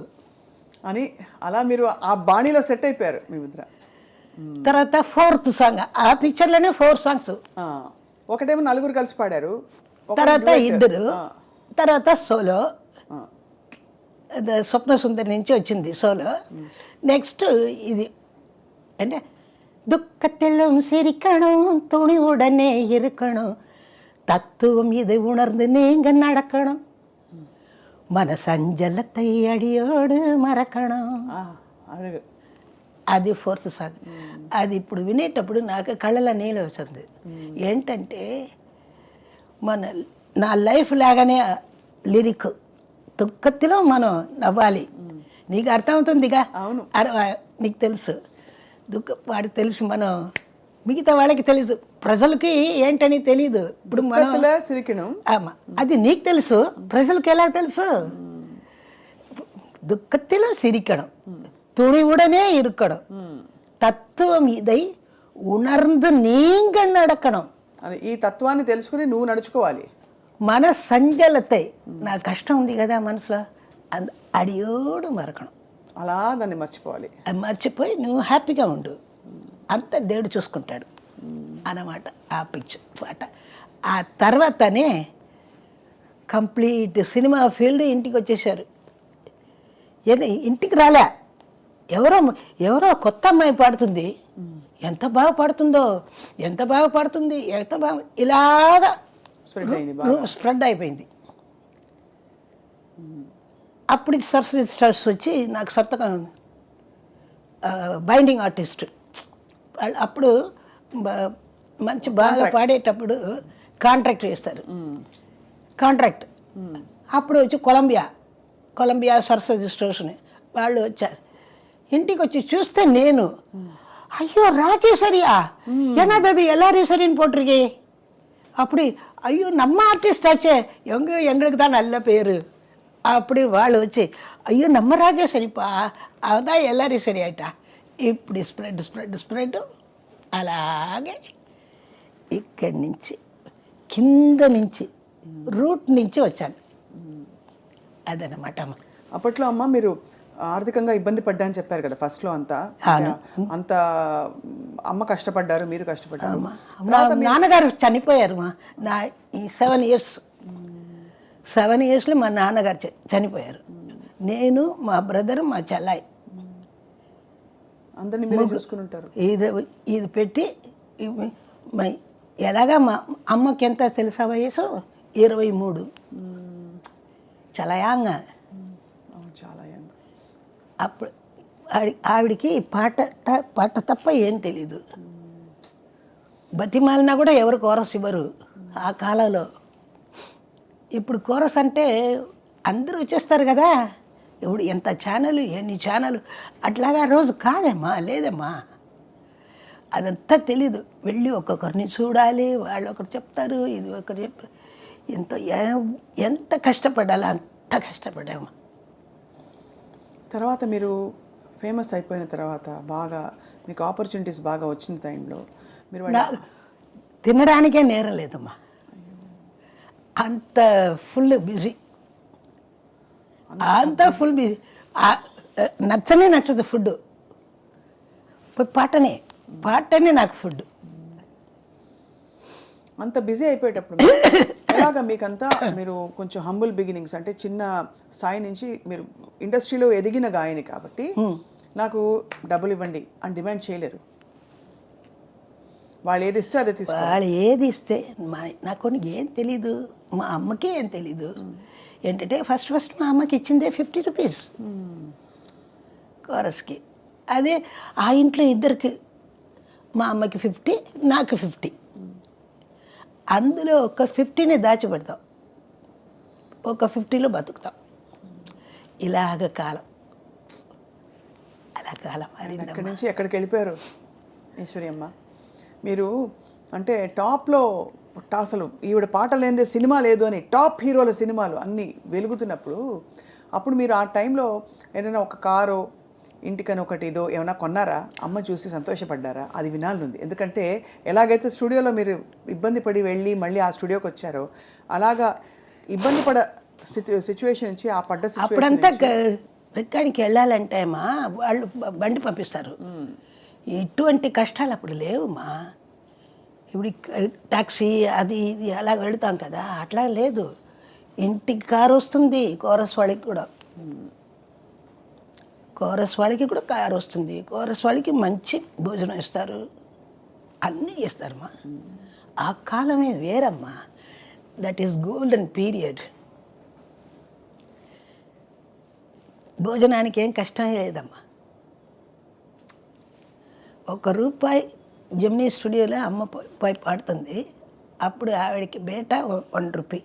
అని అలా మీరు ఆ బాణీలో సెట్ అయిపోయారు మీ ముద్ర. తర్వాత 4th సాంగ్, ఆ పిక్చర్లోనే 4 సాంగ్స్. ఒకటేమో నలుగురు కలిసి పాడారు, తర్వాత 2, తర్వాత సోలో, స్వప్న సుందరి నుంచి వచ్చింది సోలో. నెక్స్ట్ ఇది అంటే துக்கத்திலும் சிரிக்கணும் துணிவுடனே இருக்கணும் தத்துவம் இது உணர்ந்து நீங்க நடக்கணும் మనసంజలத்தை అడియోడు మరకణం. అది ఫోర్త్ సాంగ్. అది ఇప్పుడు వినేటప్పుడు నాకు కళ్ళలో నీళ్ళు వచ్చింది. ఏంటంటే నా లైఫ్ లాగానే లిరిక్. దుఃఖத்திలో మనం నవ్వాలి. నీకు అర్థమవుతుందిగా. అవును. నీకు తెలుసు వాడికి తెలుసు, మనం మిగతా వాళ్ళకి తెలుసు, ప్రజలకి ఏంటని తెలీదు. ఇప్పుడు మనం అది నీకు తెలుసు, ప్రజలకి ఎలా తెలుసు? దుఃఖத்திலும் சிரிக்கணும் துணிவுடனே இருக்கணும் தத்துவம் இதை உணர்ந்து நீங்க நடக்கணும். ఈ తత్వాన్ని తెలుసుకుని నువ్వు నడుచుకోవాలి. మన సంజలத்தை, నా కష్టం ఉంది కదా మనసులో, అడియోడు మరకడం, అలా దాన్ని మర్చిపోవాలి. మర్చిపోయి నువ్వు హ్యాపీగా ఉండు, అంత దేవుడు చూసుకుంటాడు అన్నమాట. ఆ పిక్చర్ పాట ఆ తర్వాతనే కంప్లీట్ సినిమా ఫీల్డ్ ఇంటికి వచ్చేసారు. ఇంటికి రాలే, ఎవరో కొత్త అమ్మాయి పాడుతుంది, ఎంత బాగా పాడుతుందో, ఎంత బాగా పాడుతుంది, ఎంత బాగా ఇలాగా స్ప్రెడ్ అయిపోయింది. అప్పుడు సరస్వతి స్టార్స్ వచ్చి నాకు సంతకం, బైండింగ్ ఆర్టిస్ట్. అప్పుడు మంచి బాగా పాడేటప్పుడు కాంట్రాక్ట్ చేస్తారు. కాంట్రాక్ట్ అప్పుడు వచ్చి కొలంబియా సరస్వతి స్టోర్స్ని వాళ్ళు వచ్చారు. ఇంటికి వచ్చి చూస్తే నేను, ஐயோ ராஜேஸ்வரியா, என்னது அது எல்லாரையும் சரின்னு போட்டிருக்கே. அப்படி ஐயோ நம்ம ஆர்டிஸ்ட் ஆச்சே, எங்களுக்கு தான் நல்ல பேர். அப்படி వాళ్ళు వచ్చి అయ్యో నమ్మ రాజేశ్వరిపా, అదా ఎల్లారి సరి ఆయిటా. ఇప్పుడు స్ప్రెడ్ అలాగే ఇక్కడి నుంచి కింద నుంచి రూట్ నుంచి వచ్చాను. అదనమాట. అప్పట్లో అమ్మ మీరు ఆర్థికంగా ఇబ్బంది పడ్డా అని చెప్పారు కదా ఫస్ట్లో. అంత అమ్మ కష్టపడ్డారు, మీరు కష్టపడ్డారు. నాన్నగారు చనిపోయారు. నా ఈ 7 ఇయర్స్లో మా నాన్నగారు చనిపోయారు. నేను, మా బ్రదర్, మా చెల్లాయి అందరినీ మీరు చూసుకుని ఉంటారు. ఇది పెట్టి ఎలాగా మా అమ్మకి ఎంత తెలుసా వయసు? 23. చాలా యాంగ్. చాలా యాంగ్. అప్పుడు ఆవిడికి పాట తప్ప ఏం తెలీదు. బతిమాలినా కూడా ఎవరు కోరస్ ఇవ్వరు ఆ కాలంలో. ఇప్పుడు కోరస్ అంటే అందరూ వచ్చేస్తారు కదా. ఇప్పుడు ఎంత ఛానల్, ఎన్ని ఛానల్, అట్లాగా రోజు కాదమ్మా, లేదమ్మా, అదంతా తెలీదు. వెళ్ళి ఒక్కొక్కరిని చూడాలి, వాళ్ళు ఒకరు చెప్తారు, ఇది ఒకరు చెప్తారు. ఎంత కష్టపడాలి అంత కష్టపడామా. తర్వాత మీరు ఫేమస్ అయిపోయిన తర్వాత బాగా మీకు ఆపర్చునిటీస్ బాగా వచ్చిన టైంలో మీరు తినడానికే నేరం లేదమ్మా, అంత ఫుల్ బిజీ, అంత ఫుల్ బిజీ. నచ్చదు ఫుడ్. పాటనే నాకు ఫుడ్. అంత బిజీ అయిపోయేటప్పుడు ఎలాగా మీకంతా, మీరు కొంచెం హంబుల్ బిగినింగ్స్, అంటే చిన్న స్థాయి నుంచి మీరు ఇండస్ట్రీలో ఎదిగిన గాయని కాబట్టి నాకు డబ్బులు ఇవ్వండి అని డిమాండ్ చేయలేరు. వాళ్ళు ఏది ఇస్తే అదే తీసుకో. వాళ్ళు ఏది ఇస్తే నాకు ఏం తెలీదు, మా అమ్మకి ఏం తెలీదు. ఏంటంటే ఫస్ట్ మా అమ్మకి ఇచ్చిందే 50 రూపీస్ కోరస్కి. అదే ఆ ఇంట్లో ఇద్దరికి, మా అమ్మకి 50, నాకు 50. అందులో ఒక 50ని దాచిపెడతాం, ఒక 50లో బతుకుతాం. ఇలాగ కాలం, అలా కాలం మారింది. అక్కడి నుంచి ఎక్కడికి వెళ్ళిపోయారు ఈశ్వరి అమ్మ మీరు? అంటే టాప్లో అసలు ఈవిడ పాట లేనిదే సినిమా లేదు అని టాప్ హీరోల సినిమాలు అన్నీ వెలుగుతున్నప్పుడు, అప్పుడు మీరు ఆ టైంలో ఏదైనా ఒక కారో ఇంటికని ఒకటి ఇదో ఏమైనా కొన్నారా? అమ్మ చూసి సంతోషపడ్డారా? అది వినాలనుంది. ఎందుకంటే ఎలాగైతే స్టూడియోలో మీరు ఇబ్బంది పడి వెళ్ళి మళ్ళీ ఆ స్టూడియోకి వచ్చారో, అలాగా ఇబ్బంది పడ సిచ్యువేషన్ నుంచి ఆ పడ్డ అప్పుడంతా రికార్డింగ్కి వెళ్ళాలంటే మా వాళ్ళు బండి పంపిస్తారు. ఎటువంటి కష్టాలు అప్పుడు లేవుమా. ఇప్పుడు టాక్సీ అది ఇది అలా వెళతాం కదా, అట్లా లేదు. ఇంటికి కారు వస్తుంది కోరస్ వాళ్ళకి కూడా. కోరస్ వాళ్ళకి కూడా కారు వస్తుంది, కోరస్ వాళ్ళకి మంచి భోజనం ఇస్తారు, అన్నీ చేస్తారమ్మా. ఆ కాలమే వేరమ్మా. That is golden period. భోజనానికి ఏం కష్టం లేదమ్మా. ₹1 జెమినీ స్టూడియోలో అమ్మ పోయి పాడుతుంది. అప్పుడు ఆవిడకి బేట ₹1.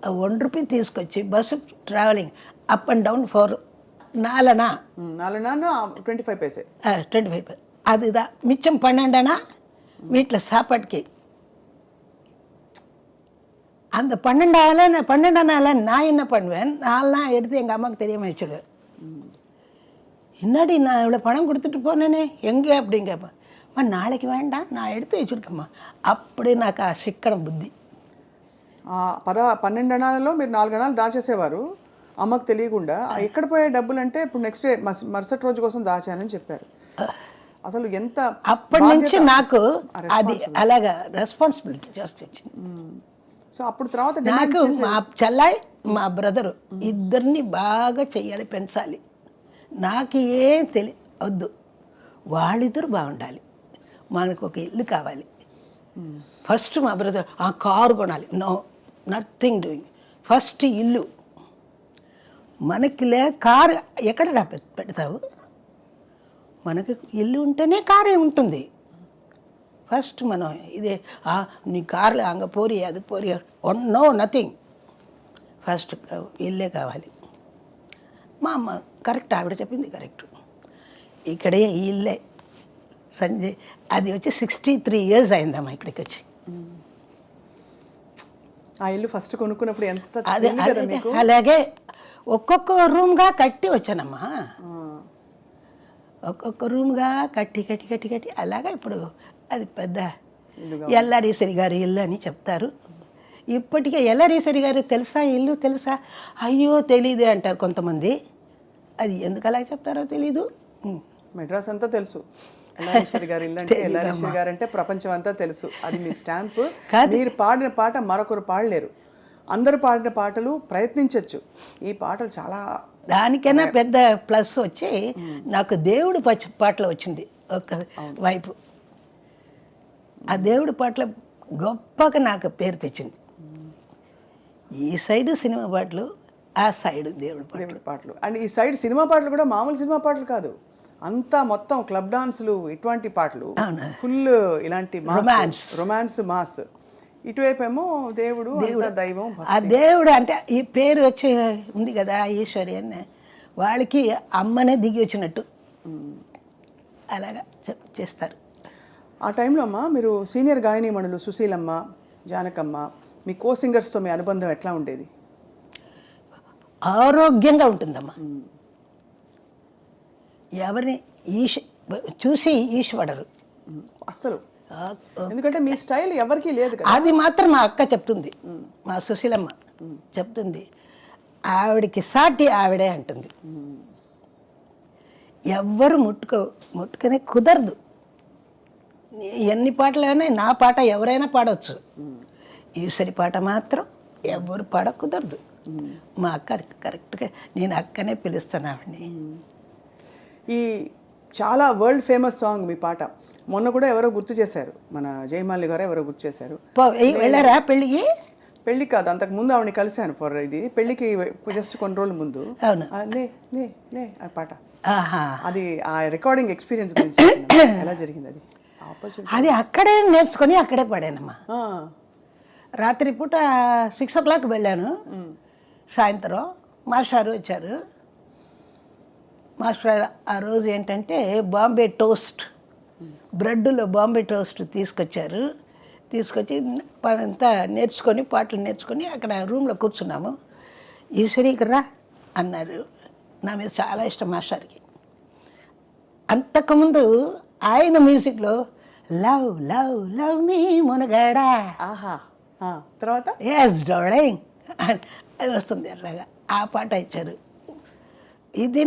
ఆ ₹1 తీసుకొచ్చి bus travelling up and down for 4 25 paise. 25 அதுதான் மிச்சம் 12 வீட்டில் சாப்பாட்டுக்கு. அந்த 12 நான் என்ன பண்ணுவேன், 4 எடுத்து எங்கள் அம்மாவுக்கு தெரியாமல் வச்சுருவேன். என்னடி நான் இவ்வளோ பணம் கொடுத்துட்டு போனேனே எங்கே அப்படின்னு கேட்பேன். அம்மா நாளைக்கு வேண்டாம், நான் எடுத்து வச்சுருக்கேம்மா. அப்படி నాకు ఆ శిక్కడం బుద్ధి. 12 అణాలలో మీరు 4 అణాలు దాచేసేవారు అమ్మకు తెలియకుండా. ఎక్కడ పోయే డబ్బులు అంటే ఇప్పుడు నెక్స్ట్ డే మరుసటి రోజు కోసం దాచానని చెప్పారు. అసలు ఎంత అప్పటి నుంచి నాకు అది అలాగా రెస్పాన్సిబిలిటీ జాస్తి వచ్చింది. సో అప్పుడు తర్వాత నాకు మా చెల్లాయి మా బ్రదరు ఇద్దరిని బాగా చెయ్యాలి, పెంచాలి. నాకు ఏం వద్దు, వాళ్ళిద్దరు బాగుండాలి, మనకు ఒక ఇల్లు కావాలి. ఫస్ట్ మా బ్రదర్ ఆ కారు కొనాలి. No, nothing doing. ఫస్ట్ ఇల్లు. మనకి కారు ఎక్కడ పెడతావు? మనకి ఇల్లు ఉంటేనే కారే ఉంటుంది. ఫస్ట్ మనం ఇదే నీ కార్లో అంగ పోరి అది పోరి, నో నథింగ్. ఫస్ట్ ఇల్లే కావాలి. మా అమ్మ కరెక్ట్, ఆవిడ చెప్పింది కరెక్ట్. ఇక్కడే ఈ ఇల్లే సంజయ్ అది వచ్చి 63 years అయిందమ్మా ఇక్కడికి వచ్చి. ఆ ఇల్లు ఫస్ట్ కొనుక్కున్నప్పుడు ఎంత అదే అలాగే ఒక్కొక్క రూమ్గా కట్టి వచ్చానమ్మా. ఒక్కొక్క రూమ్గా కట్టి అలాగా ఇప్పుడు అది పెద్ద ఎల్లారీశ్వరి గారి ఇల్లు అని చెప్తారు. ఇప్పటికే ఎల్లారీశ్వరి గారు తెలుసా ఇల్లు తెలుసా? అయ్యో తెలీదే అంటారు కొంతమంది. అది ఎందుకు అలా చెప్తారో తెలీదు. మెడ్రాస్ అంతా తెలుసు ఎల్లారీశ్వరి గారి ఇల్లు అంటే. ఎల్లారీశ్వరి గారు అంటే ప్రపంచం అంతా తెలుసు. అది మీ స్టాంప్. మీరు పాడిన పాట మరొకరు పాడలేరు. అందరు పాడిన పాటలు ప్రయత్నించవచ్చు. ఈ పాటలు చాలా దానికైనా పెద్ద ప్లస్ వచ్చి నాకు దేవుడు పాటలు వచ్చింది ఒక వైపు. ఆ దేవుడి పాటలు గొప్పగా నాకు పేరు తెచ్చింది. ఈ సైడ్ సినిమా పాటలు, ఆ సైడ్ దేవుడి పాటలు. అండ్ ఈ సైడ్ సినిమా పాటలు కూడా మామూలు సినిమా పాటలు కాదు, అంతా మొత్తం క్లబ్ డాన్సులు ఇటువంటి పాటలు, ఫుల్ ఇలాంటి రొమాన్స్ మాస్. ఇటువైపు ఏమో దేవుడు దైవం. ఆ దేవుడు అంటే ఈ పేరు వచ్చి ఉంది కదా ఈశ్వరి అని, వాళ్ళకి అమ్మనే దిగి వచ్చినట్టు అలాగా చేస్తారు. ఆ టైంలో అమ్మ మీరు సీనియర్ గాయనీమణులు సుశీలమ్మ, జానకమ్మ, మీ కో సింగర్స్తో మీ అనుబంధం ఎట్లా ఉండేది? ఆరోగ్యంగా ఉంటుందమ్మా. ఎవరిని చూసి ఈశ్వడరు అసలు. ఎందుకంటే మీ స్టైల్ ఎవరికి లేదు కదా. అది మాత్రం మా అక్క చెప్తుంది, మా సుశీలమ్మ చెప్తుంది. ఆవిడకి సాటి ఆవిడే అంటుంది. ఎవ్వరు ముట్టుకునే కుదరదు. ఎన్ని పాటలైనా నా పాట ఎవరైనా పాడవచ్చు, ఈశ్వరి పాట మాత్రం ఎవరు పాడ కుదరదు. మా అక్క కరెక్ట్గా, నేను అక్కనే పిలుస్తాను ఆవిడని. ఈ చాలా వరల్డ్ ఫేమస్ సాంగ్ మీ పాట. మొన్న కూడా ఎవరో గుర్తు చేశారు, మన జయమాలి గారు ఎవరో గుర్తు చేశారు. వెళ్ళారా పెళ్ళికి? పెళ్ళి కాదు, అంతకు ముందు ఆవిడని కలిశాను ఫర్ ఇది పెళ్ళికి జస్ట్ కొన్ని రోజుల ముందు. ఆ పాట, అది ఆ రికార్డింగ్ ఎక్స్పీరియన్స్ గురించి ఎలా జరిగింది? అది అది అక్కడే నేర్చుకొని అక్కడే పాడానమ్మా. రాత్రి పూట 6 o'clock వెళ్ళాను. సాయంత్రం మాస్టర్ వచ్చారు. మాస్టర్ ఆ రోజు ఏంటంటే బాంబే టోస్ట్, బ్రెడ్లో బాంబే టోస్ట్ తీసుకొచ్చారు. తీసుకొచ్చి అంతా నేర్చుకొని పాటలు నేర్చుకొని అక్కడ రూమ్లో కూర్చున్నాము. ఈశ్వరి ఇక్కడ రా అన్నారు. నా మీద చాలా ఇష్టం మాస్టర్కి. అంతకుముందు ఆయన మ్యూజిక్లో లవ్ లవ్ లవ్ మీ మునగాడా, తర్వాత ఎస్ డార్లింగ్ అది వస్తుంది. అట్లాగా ఆ పాట ఇచ్చారు. ఇది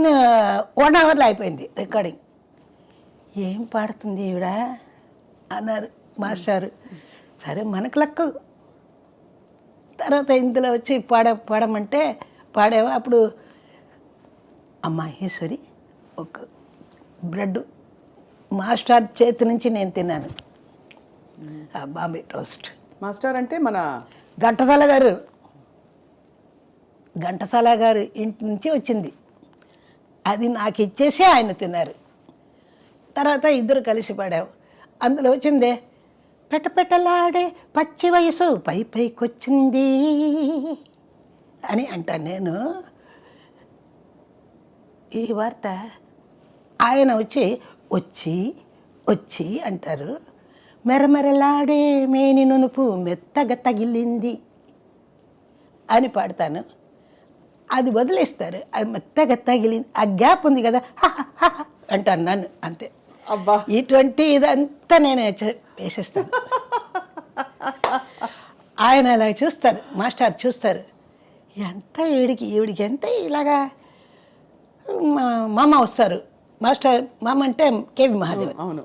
1 hourలో అయిపోయింది రికార్డింగ్. ఏం పాడుతుంది ఈవిడ అన్నారు మాస్టారు. సరే మనకు లక్కు. తర్వాత ఇందులో వచ్చి పాడమంటే పాడాము. అప్పుడు అమ్మ ఈశ్వరి ఒక బ్రెడ్ మాస్టర్ చేతి నుంచి నేను తిన్నాను ఆ బాంబే టోస్ట్. మాస్టర్ అంటే మన ఘంటసాల గారు ఇంటి నుంచి వచ్చింది. అది నాకు ఇచ్చేసి ఆయన తిన్నారు. తర్వాత ఇద్దరు కలిసి పాడాం. అందులో వచ్చిందే పెట్టలాడే పచ్చి వయసు పైకొచ్చింది అని అంటాను నేను. ఈ వార్త ఆయన వచ్చి అంటారు, మెరమెరలాడే మేని నునుపు మెత్తగా తగిలింది అని పాడతాను. అది వదిలేస్తారు. అది మెత్తగా తగిలింది, ఆ గ్యాప్ ఉంది కదా అంటాను నన్ను అంతే. అబ్బా, ఇటువంటి ఇదంతా నేను వేసేస్తాను. ఆయన అలా చూస్తారు, మాస్టర్ చూస్తారు, ఎంత ఈవిడికి ఎంత ఇలాగా. మామ వస్తారు, మాస్టర్ మామ అంటే కేవి మహాదేవ్. అవును.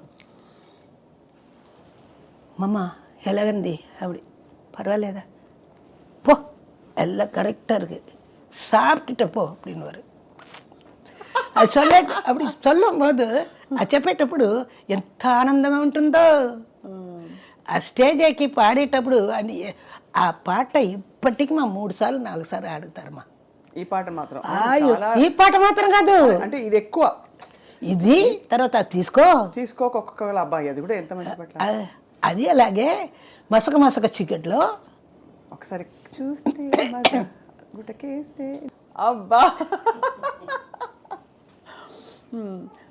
మామ ఎలాగంది ఆవిడ, పర్వాలేదా, పో ఎల్ల కరెక్டாக இருக்கு, சாப்பிட்டுட்ட போ அப்படின்னுவார். అది అప్పుడు சொல்லும் పోదు అది చెప్పేటప్పుడు ఎంత ఆనందంగా ఉంటుందో. ఆ స్టేజ్ ఎక్కి పాడేటప్పుడు అని ఆ పాట ఇప్పటికీ మా 3 సార్లు 4 సార్లు ఆడుతారమ్మా. ఈ పాట మాత్రం ఈ పాట మాత్రం కాదు, అంటే ఇది ఎక్కువ. ఇది తర్వాత తీసుకోకొక్క అబ్బాయి, అది కూడా ఎంత మంచి పాట. అది అలాగే మసక చికెట్లో ఒకసారి చూస్తే గుటకేస్తే అబ్బా.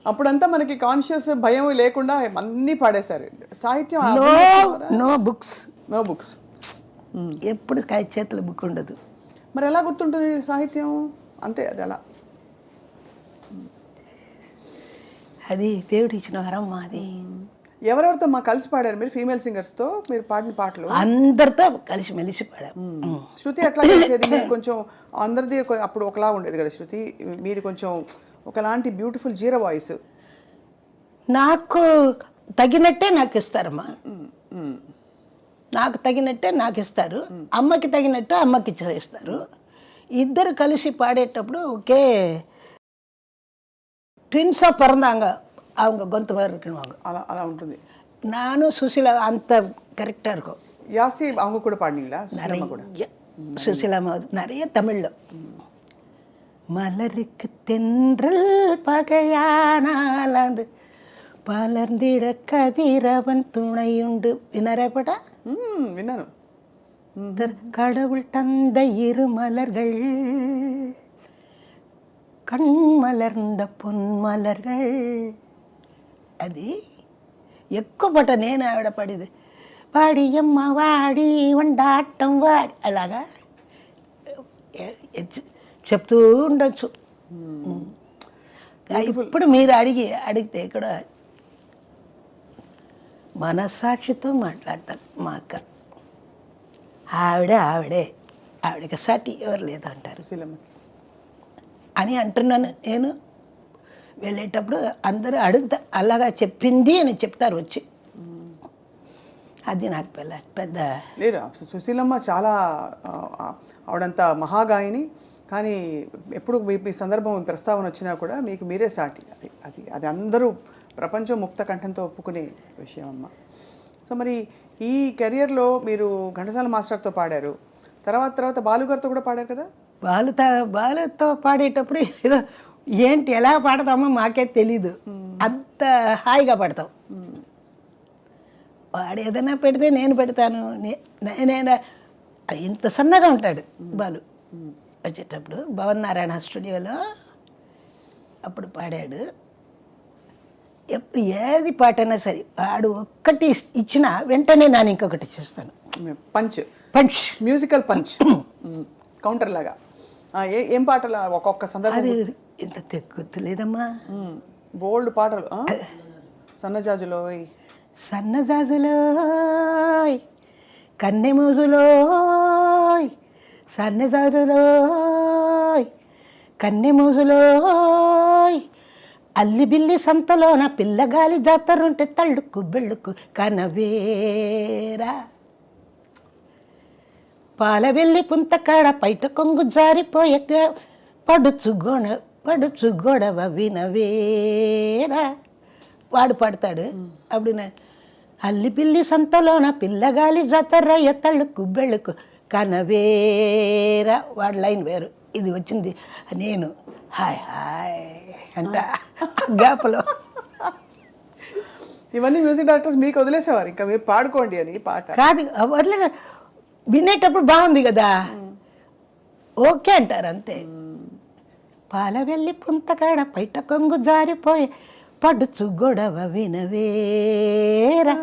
అప్పుడంతా మనకి కాన్షియస్ భయం లేకుండా అన్నీ పాడేశారు. సాహిత్యం నో బుక్స్ ఎప్పుడు చేతుల బుక్ ఉండదు. మరి ఎలా గుర్తుంటుంది సాహిత్యం? అంతే, అది అలా. అది దేవుడు ఇచ్చిన వరం మాది. ఎవరెవరితో కలిసి పాడారు మీరు? ఫీమేల్ సింగర్స్తో మీరు పాడిన పాటలు అందరితో కలిసి మెలిసి పాడారు. శృతి ఎట్లా చేసేది? మీరు కొంచెం అందరిది అప్పుడు ఒకలా ఉండేది కదా శృతి, మీరు కొంచెం ఒకలాంటి బ్యూటిఫుల్ జీరో వాయిస్. నాకు తగినట్టే నాకు ఇస్తారమ్మా, నాకు తగినట్టే నాకు ఇస్తారు, అమ్మకి తగినట్టు అమ్మకి ఇస్తారు. ఇద్దరు కలిసి పాడేటప్పుడు ఒకే ట్విన్ஸாக பிறந்தாங்க, அவங்க గొంతు வரைக்கும் అలా అలా ఉంటుంది. நானும் சுசிலா அந்த கரெக்டாக இருக்கும். யாசி அவங்க கூட பாடினீங்களா? சுசிலாமா நிறைய தமிழில். மலருக்கு தென்றல் பகையானால் அது பலர்ந்திட கதிரவன் துணையுண்டு வினரப்படா வின்னாரு. கடவுள் தந்த இரு மலர்கள் கண் మలర్ந்த పొన్మలర్గల్. అది ఎక్కువ పాట నేను ఆవిడ పడేది. వాడియమ్మ వాడి వండాటం వాడి అలాగా చెప్తూ ఉండొచ్చు. ఇప్పుడు మీరు అడిగితే ఇక్కడ మనస్సాక్షితో మాట్లాడతారు మా అక్క. ఆవిడకి సాటి ఎవరు లేదంటారు అని అంటున్నాను నేను. వెళ్ళేటప్పుడు అందరూ అడుగుతా, అలాగా చెప్పింది అని చెప్తారు వచ్చి. అది నాకు పెద్ద లేదు. సుశీలమ్మ చాలా ఆవిడంత మహాగాయని, కానీ ఎప్పుడు మీ సందర్భం ప్రస్తావన వచ్చినా కూడా మీకు మీరే సాటి. అది అది అందరూ ప్రపంచం ముక్త కంఠంతో ఒప్పుకునే విషయం అమ్మ. సో మరి ఈ కెరియర్లో మీరు ఘంటసాల మాస్టర్తో పాడారు, తర్వాత బాలుగారితో కూడా పాడారు కదా? బాలుతో పాడేటప్పుడు ఏదో ఏంటి ఎలా పాడతామో మాకే తెలీదు, అంత హాయిగా పాడతాం. వాడు ఏదైనా పెడితే నేను పెడతాను. నేను ఇంత సన్నగా ఉంటాడు బాలు. వచ్చేటప్పుడు భవన్ నారాయణ స్టూడియోలో అప్పుడు పాడాడు. ఎప్పుడు ఏది పాటైనా సరే వాడు ఒక్కటి ఇచ్చినా వెంటనే నేను ఇంకొకటి చేస్తాను. పంచ్ మ్యూజికల్ పంచ్ కౌంటర్ లాగా. ఏం పాటలు ఒక్కొక్క సందర్భం? అది ఇంత గుర్తులేదమ్మా. బోల్డ్ పాటలు. సన్నజాజులోయ్ కన్నెమూజులోయ్ సన్నజాజులోయ్ కన్నెమూజులోయ్ అల్లి బిల్లి సంతలోన పిల్లగాలి జాతరుంటే తళ్ళుకు బెళ్ళుకు కనవేరా పాలవెల్లి పుంతకాడ పైట కొంగు జారిపోయే పడుచు పడుచు గొడవ వినవేరా వాడు పాడతాడు. అప్పుడు అల్లి పిల్లి సంతలోన పిల్లగాలి జతరయ్య తళ్ళుకు బెళ్ళుకు కనవేరా వాడు లైన్ వేరు, ఇది వచ్చింది నేను హాయ్ హాయ్ అంట గ్యాప్లో. ఇవన్నీ మ్యూజిక్ డైరెక్టర్స్ మీకు వదిలేసేవారు, ఇంకా మీరు పాడుకోండి అని పాట. కాదు వదిలే, వినేటప్పుడు బాగుంది కదా ఓకే అంటారు అంతే. పాల వెళ్ళి పుంతకాడ పైట కొంగు జారిపోయి పడుచు గొడవ వినవేరా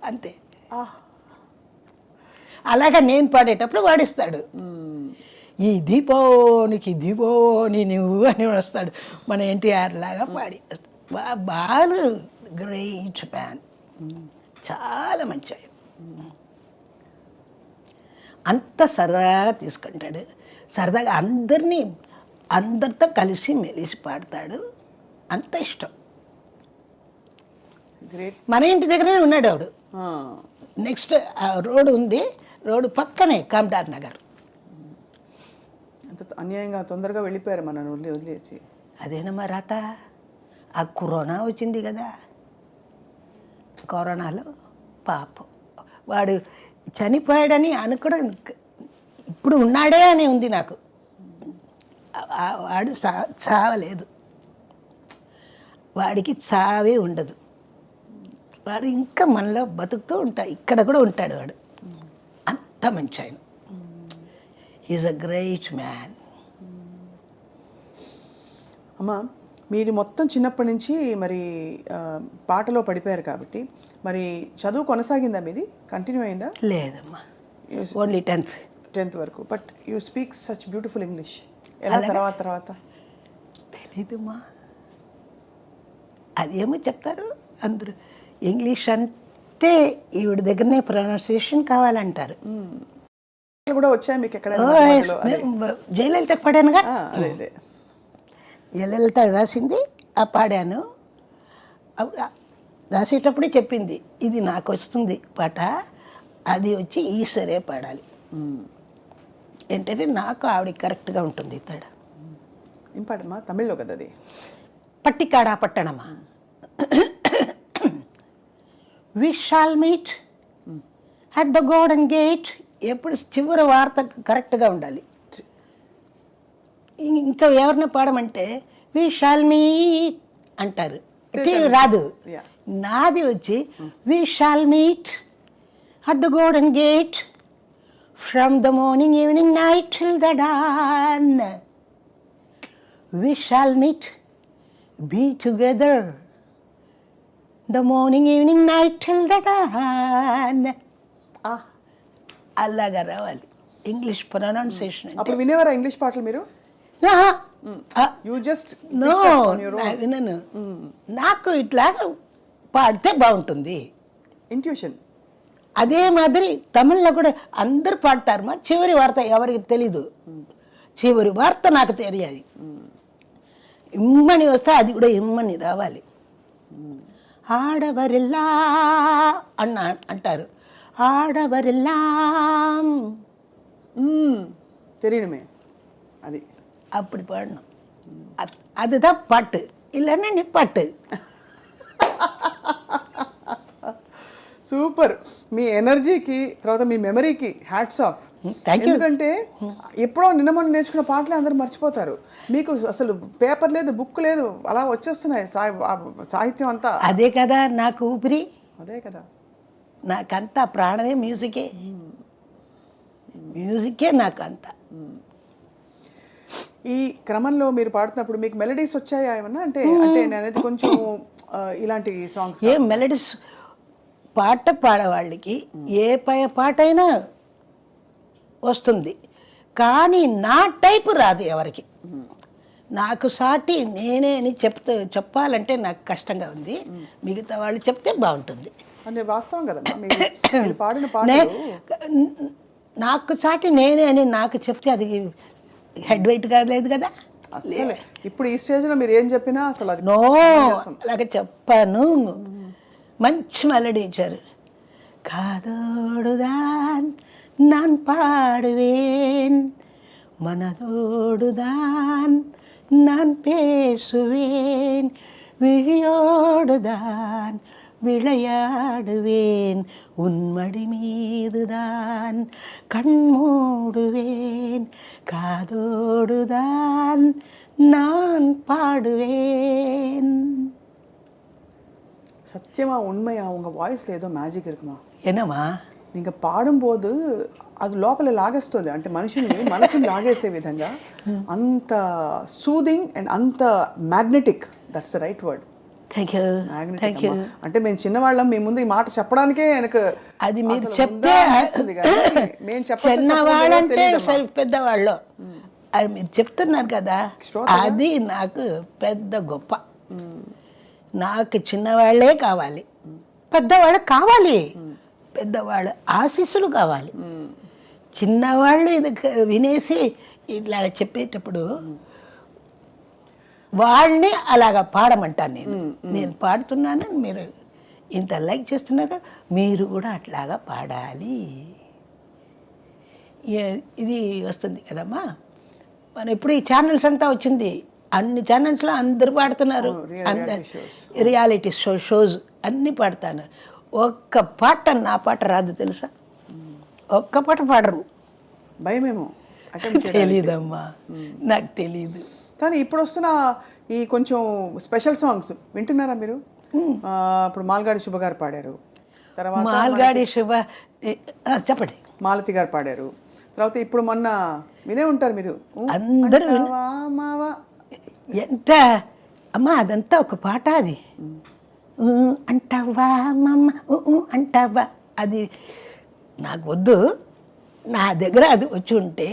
అంతే. అలాగా నేను పాడేటప్పుడు వాడిస్తాడు, ఈ దీపోనికి దీపోని నువ్వు అని వస్తాడు. మన ఎన్టీఆర్ లాగా పాడి బాలు గ్రేట్ మ్యాన్, చాలా మంచి ఆయన. అంత సరదాగా తీసుకుంటాడు, సరదాగా అందరితో కలిసి మెలిసి పాడతాడు, అంత ఇష్టం. గ్రేట్. మన ఇంటి దగ్గరనే ఉన్నాడు ఆవిడ. నెక్స్ట్ రోడ్డు ఉంది, రోడ్డు పక్కనే కామ్టార్ నగర్. అంత అన్యాయంగా తొందరగా వెళ్ళిపోయారు మన వదిలేసి. అదేనమ్మా రాత. ఆ కరోనా వచ్చింది కదా, కరోనాలో పాపం వాడు చనిపోయాడని అనుకోవడం, ఇప్పుడు ఉన్నాడే అని ఉంది నాకు. వాడు చావలేదు, వాడికి చావే ఉండదు, వాడు ఇంకా మనలో బతుకుతూ ఉంటాడు, ఇక్కడ కూడా ఉంటాడు వాడు. అంత మంచి ఆయన, హీఈస్ అ గ్రేట్ మ్యాన్. అమ్మా మీరు మొత్తం చిన్నప్పటి నుంచి మరి పాటలో పడిపోయారు కాబట్టి మరి చదువు కొనసాగిందా, మీది కంటిన్యూ అయిందా? లేదమ్మా, ఓన్లీ 10th వరకు. But you speak such beautiful English. ఎలా తర్వాత తెలీదమ్మా, అదేమో చెప్తారు అందరూ. ఇంగ్లీష్ అంటే ఈవిడ దగ్గరనే ప్రొనౌన్సియేషన్ కావాలంటారు. కూడా వచ్చాయి మీకు ఎక్కడ? జయలలిత పాడానుగా, అదే జయలలిత రాసింది ఆ పాడాను. రాసేటప్పుడే చెప్పింది ఇది నాకు వస్తుంది పాట, అది వచ్చి ఈశ్వరే పాడాలి. ఏంటంటే నాకు ఆవిడ కరెక్ట్గా ఉంటుంది. తడ ఏం పాడమ్మా? తమిళ్లో కదా అది. పట్టికాడా పట్టణమా, we shall meet at the golden gate. ఎప్పుడు చివరి వార్త కరెక్ట్గా ఉండాలి. ఇంకా ఎవరిని పాడమంటే వి షాల్ మీట్ అంటారు, రాదు. నాది వచ్చి we shall meet at the golden gate from the morning evening night till the dawn. We shall meet be together the morning evening night till the dawn. అలాగా రావాలి ఇంగ్లీష్ ప్రొనౌన్సియేషన్. అప్పుడు వినేవారా English పాటలు మీరు? You just వినను, నాకు ఇట్లా పాడితే బాగుంటుంది ఇంట్యూషన్. అదే మాదిరి తమిళ్లో కూడా అందరు పాడతారు, మా చివరి వార్త ఎవరికి తెలీదు, చివరి వార్త నాకు తెలియాలి. ఇమ్మని వస్తే అది కూడా ఇమ్మని రావాలి. ఆడవరిల్లా అంటారు, ఆడవరిల్లా தெரியணுமே అది. அப்படி பாடணும், அதுதான் பாட்டு, இல்லைன்னா நிப்பாட்டு. సూపర్. మీ ఎనర్జీకి తర్వాత మీ మెమరీకి హ్యాట్స్ ఆఫ్. ఎందుకంటే ఎప్పుడో నిన్న మొన్న నేర్చుకున్న పాటలే అందరూ మర్చిపోతారు. మీకు అసలు పేపర్ లేదు, బుక్ లేదు, అలా వచ్చేస్తున్నాయి సాహిత్యం అంతా. అదే కదా నాకు ఊపిరి, అదే కదా నాకంతా ప్రాణమే మ్యూజికే, మ్యూజికే నాకు అంతా. ఈ క్రమంలో మీరు పాడుతున్నప్పుడు మీకు మెలడీస్ వచ్చాయా ఏమన్నా? అంటే నేను అనేది కొంచెం ఇలాంటి సాంగ్స్. ఏ మెలడీస్ పాట పాడేవాళ్ళకి ఏ పాట అయినా వస్తుంది, కానీ నా టైపు రాదు ఎవరికి. నాకు సాటి నేనే అని చెప్పాలంటే నాకు కష్టంగా ఉంది. మిగతా వాళ్ళు చెప్తే బాగుంటుంది. వాస్తవం కదా పాడిన పాట. నాకు సాటి నేనే అని నాకు చెప్తే అది హెడ్ వెయిట్ కాలేదు కదా. అసలు ఇప్పుడు ఈ స్టేజ్లో మీరు ఏం చెప్పినా అసలు నో అలాగే చెప్పాను. మంచి మెలడీ ఇచ్చారు. కాదోడుదాన్ நான் பாடுவேன் மனதோடுதான் நான் பேசுவேன், விழியோடுதான் விளையாடுவேன், உன்மடி மீதுதான் கண் மூடுவேன், காதோடுதான் நான் பாடுவேன். சத்தியமா உண்மையா உங்க వాయిస్లో ఏదో మ్యాజిక్ இருக்குமா? என்னம்மா? ఇంకా పాడుம்போது అది లోపల లాగేస్తుంది, అంటే మనిషిని మనసుని లాగేసే విధంగా అంత సూదింగ్ అండ్ అంత magnetic. That's the right word. Thank you. Thank you. అంటే మేము చిన్నవాళ్ళం, మీ ముందు ఈ మాట చెప్పడానికే నాకు అది మీరు చెప్తే మేము చిన్నవాళ్ళంటే సరే పెద్దవాళ్ళు అది మీరు చెప్తున్నారు కదా, అది నాకు పెద్ద గొప్ప. నాకు చిన్నవాళ్ళే కావాలి, పెద్దవాళ్ళు కావాలి, పెద్దవాళ్ళ ఆశీస్సులు కావాలి. చిన్నవాళ్ళు ఇది వినేసి ఇట్లా చెప్పేటప్పుడు వాళ్ళని అలాగా పాడమంటాను. నేను పాడుతున్నాను, మీరు ఇంత లైక్ చేస్తున్నారు, మీరు కూడా అట్లాగా పాడాలి. ఇది వస్తుంది కదమ్మా. మనం ఇప్పుడు ఈ ఛానల్స్ అంతా వచ్చింది, అన్ని ఛానల్స్లో అందరూ పాడుతున్నారు, రియాలిటీ షోస్ అన్నీ పాడతాను. ఒక్క పాట నా పాట రాదు తెలుసా, ఒక్క పాట పాడరు. భయమేమో తెలీదమ్మా, నాకు తెలీదు. కానీ ఇప్పుడు వస్తున్న ఈ కొంచెం స్పెషల్ సాంగ్స్ వింటున్నారా మీరు? ఇప్పుడు మాల్గాడి శుభ గారు పాడారు, తర్వాత మాల్గాడి శుభ చెప్పండి, మాలతి గారు పాడారు, తర్వాత ఇప్పుడు మొన్న వినే ఉంటారు మీరు, అందరూ ఎంత అమ్మా అదంతా ఒక పాట. అది అంటావా మమ్మ అంటావా, అది నాకు వద్దు. నా దగ్గర అది వచ్చి ఉంటే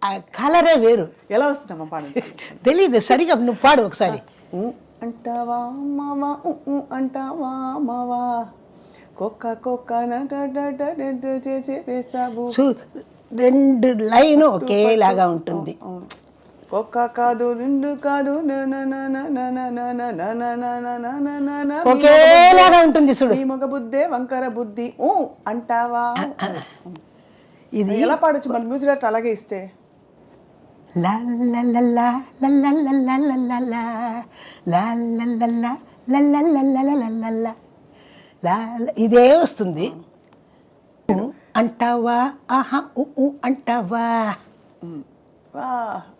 ఆ కలరే వేరు. ఎలా వస్తుందమ్మా పాడండి? తెలీదు సరిగా, నువ్వు పాడు ఒకసారి. అంటావా మావా అంటావా మావా కుక్క కుక్క రెండు లైన్ ఒకేలాగా ఉంటుంది. ఒక్క కాదు రెండు కాదు ఒకేలాగా ఉంటుంది చూడు. ఈ మగ బుద్ధే వంకర బుద్ధి అంటావా. ఇది ఎలా పాడొచ్చు మన మ్యూజిక్ డైరెక్టర్ అలాగే ఇస్తే? ఇదే వస్తుంది. అంటావా ఆహా అంటావా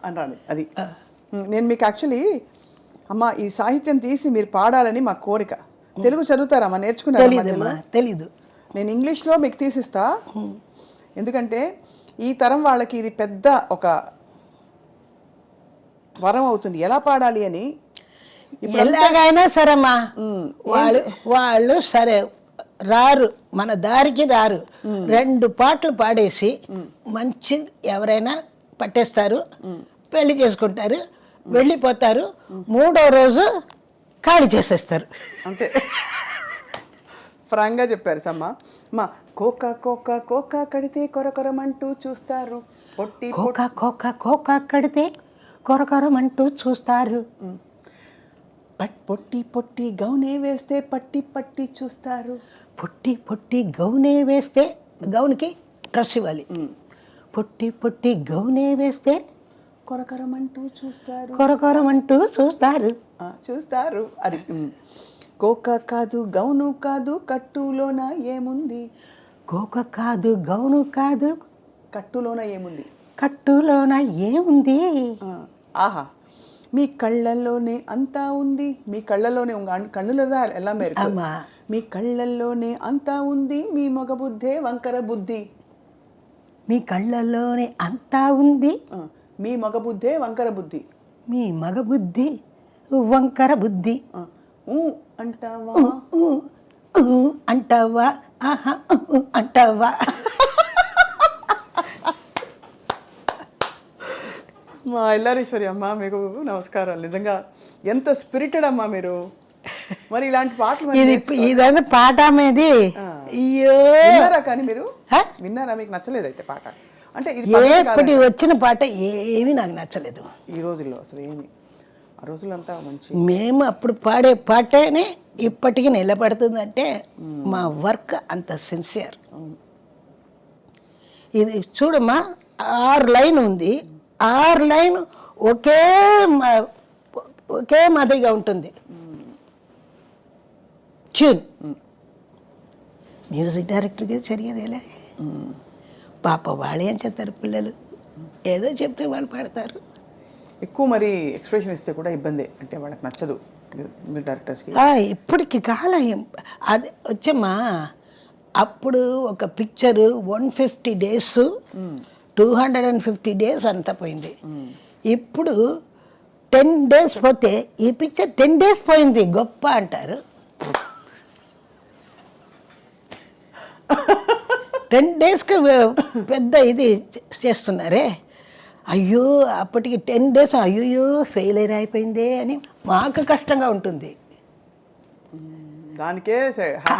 అనాలి. అది నేను మీకు యాక్చువల్లీ అమ్మ ఈ సాహిత్యం తీసి మీరు పాడాలని మా కోరిక. తెలుగు చదువుతారమ్మా, నేర్చుకున్నారా? తెలీదు. నేను ఇంగ్లీష్లో మీకు తీసిస్తా, ఎందుకంటే ఈ తరం వాళ్ళకి ఇది పెద్ద ఒక వరం అవుతుంది ఎలా పాడాలి అని. ఎలాగైనా సరేమ్మా, వాళ్ళు సరే రారు, మన దారికి రారు. రెండు పాటలు పాడేసి మంచి ఎవరైనా పట్టేస్తారు, పెళ్లి చేసుకుంటారు, వెళ్ళిపోతారు. మూడో రోజు ఖాళీ చేసేస్తారు. అంతే. ఫ్రాంక్గా చెప్పారు సమ్మ. మా కోక కోక కోక కడితే కొరకొరమంటూ చూస్తారు, పొట్టి కోక కోక కోక కడితే కొరకొరమంటూ చూస్తారు, పొట్టి పొట్టి గౌనే వేస్తే పట్టి పట్టి చూస్తారు, పొట్టి పొట్టి గౌనే వేస్తే గౌన్కి డ్రెస్ ఇవ్వాలి, పొట్టి పొట్టి గౌనే వేస్తే కొరకొరమంటూ చూస్తారు, కొరకొరమంటూ చూస్తారు చూస్తారు. అది కోక కాదు గౌను కాదు కట్టులోన ఏముంది, కోక కాదు గౌను కాదు కట్టులోన ఏముంది, కట్టులోన ఏముంది. ఆహా మీ కళ్ళల్లోనే అంతా ఉంది, మీ కళ్ళల్లోనే కన్నులదా ఎలా మేరకు, మీ కళ్ళల్లోనే అంతా ఉంది, మీ మగ బుద్ధే వంకర బుద్ధి, మీ కళ్ళల్లోనే అంతా ఉంది, మీ మగ బుద్ధే వంకర బుద్ధి, మీ మగ బుద్ధి వంకర బుద్ధి. అంటావా అంటావా ఆహా అంటావా. మా ఎల్లారీశ్వరి అమ్మ మీకు నమస్కారాలు. నిజంగా ఎంత స్పిరిటెడ్ అమ్మా మీరు. మరి ఇలాంటి పాటలు ఇదంతా పాట మీది. విన్నారా? కానీ మీరు విన్నారా? మీకు నచ్చలేదు అయితే పాట? అంటే ఎప్పటి వచ్చిన పాట ఏమీ నాకు నచ్చలేదు ఈ రోజుల్లో అసలు ఏమి. ఆ రోజులంతా మంచి. మేము అప్పుడు పాడే పాటనే ఇప్పటికీ నిలబడుతుందంటే మా వర్క్ అంత సిన్సియర్. ఇది చూడమ్మా, 6 లైన్ ఉంది, 6 లైన్ ఒకే ఒకే మాదిరిగా ఉంటుంది ట్యూన్. మ్యూజిక్ డైరెక్టర్గా జరిగేదేలే. పాప వాళ్ళు ఏం చేస్తారు పిల్లలు, ఏదో చెప్తే వాళ్ళు పాడతారు. ఎక్కువ మరి ఎక్స్ప్రెషన్ ఇస్తే కూడా ఇబ్బంది, అంటే వాళ్ళకి నచ్చదు మీరు డైరెక్టర్స్కి. ఇప్పటికి కాలం అది వచ్చమ్మా. అప్పుడు ఒక పిక్చరు 150 days 250 days అంతా పోయింది. ఇప్పుడు 10 days పోతే ఈ పిక్చర్ 10 days పోయింది గొప్ప అంటారు. 10 daysకి పెద్ద ఇది చేస్తున్నారే. అయ్యో అప్పటికి 10 days అయ్యో ఫెయిలియర్ అయిపోయిందే అని మాకు కష్టంగా ఉంటుంది. దానికే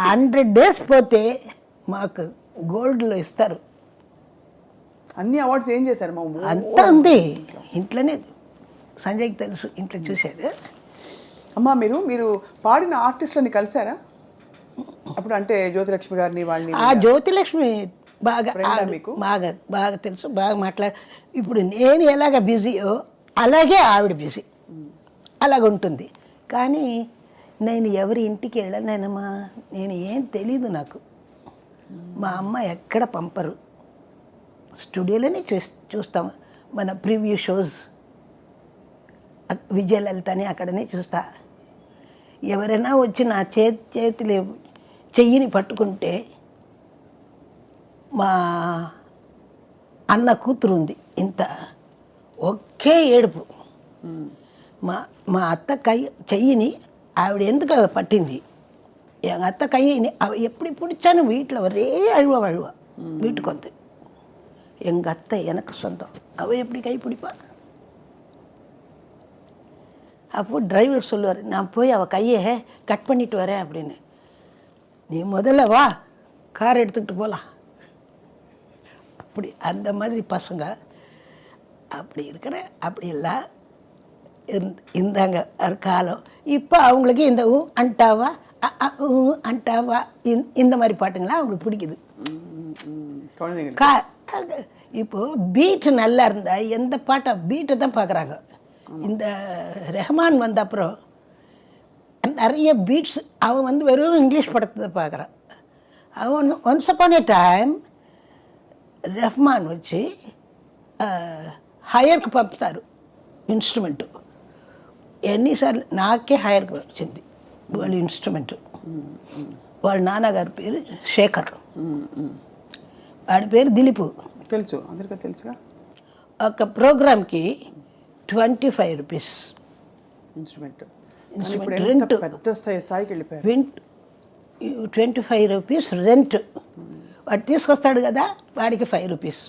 100 days పోతే మాకు గోల్డ్లో ఇస్తారు. అన్ని అవార్డ్స్ ఏం చేశారు మా అంతా ఉంది ఇంట్లోనే. సంజయ్కి తెలుసు, ఇంట్లో చూశారు. అమ్మా మీరు పాడిన ఆర్టిస్టులని కలిసారా అప్పుడు? అంటే జ్యోతిలక్ష్మి గారిని వాళ్ళని. ఆ జ్యోతిలక్ష్మి బాగా మీకు బాగా బాగా తెలుసు, బాగా ఇప్పుడు నేను ఎలాగ బిజీయో అలాగే ఆవిడ బిజీ, అలాగ ఉంటుంది. కానీ నేను ఎవరి ఇంటికి వెళ్ళలేనమ్మా, నేను ఏం తెలీదు నాకు. మా అమ్మ ఎక్కడ పంపరు, స్టూడియోలోనే చూస్తాం. మన ప్రివ్యూ షోస్ విజయలలితని అక్కడనే చూస్తా. ఎవరైనా వచ్చి నా చేతిలో చెయ్యిని పట్టుకుంటే, మా అన్న కూతురు ఉంది ఇంత, ఒకే ఏడుపు. మా అత్త చెయ్యిని ఆవిడ ఎందుకు పట్టింది, అత్త కయ్యిని எப்படி பிடிச்சான்னு வீட்டில் ஒரே அழுவ வீட்டுக்கு வந்து. எங்கள் அத்தை எனக்கு சொந்தம், அவள் எப்படி கை பிடிப்பா? அப்போது டிரைவர் சொல்லுவார், நான் போய் அவள் கையை கட் பண்ணிட்டு வரேன் அப்படின்னு. நீ முதல்ல வா, கார் எடுத்துக்கிட்டு போகலாம். அப்படி அந்த மாதிரி பசங்க அப்படி இருக்கிற அப்படியெல்லாம் இருந்தாங்க ஒரு காலம். இப்போ அவங்களுக்கு இந்த அண்டாவா அண்டாவா இந்த மாதிரி பாட்டுங்களாம் அவங்களுக்கு பிடிக்குது. இப்போ பீட்டு நல்லா இருந்தால் எந்த பாட்டை பீட்டை தான் பார்க்குறாங்க. இந்த ரெஹ்மான் வந்த அப்புறம் நிறைய பீட்ஸ் அவன் வந்து வெறும் இங்கிலீஷ் படத்தை தான் பார்க்குறான். அவன் once upon a time Rahman వచ్చి హైయర్కి పంపుతారు ఇన్స్ట్రుమెంటు. ఎన్నిసార్లు నాకే హైయర్కి వచ్చింది వాళ్ళ ఇన్స్ట్రుమెంటు. వాళ్ళ నాన్నగారి పేరు శేఖర్, వాడి పేరు దిలీపు. తెలుసు, అందరికీ తెలుసుగా. ఒక ప్రోగ్రామ్కి 25 రూపీస్ ఇన్స్ట్రుమెంట్. రెంట్, పెద్ద స్థాయికి వెళ్ళిపోయారు. 25 రూపీస్ రెంట్. వాడు తీసుకొస్తాడు కదా, వాడికి 5 రూపీస్.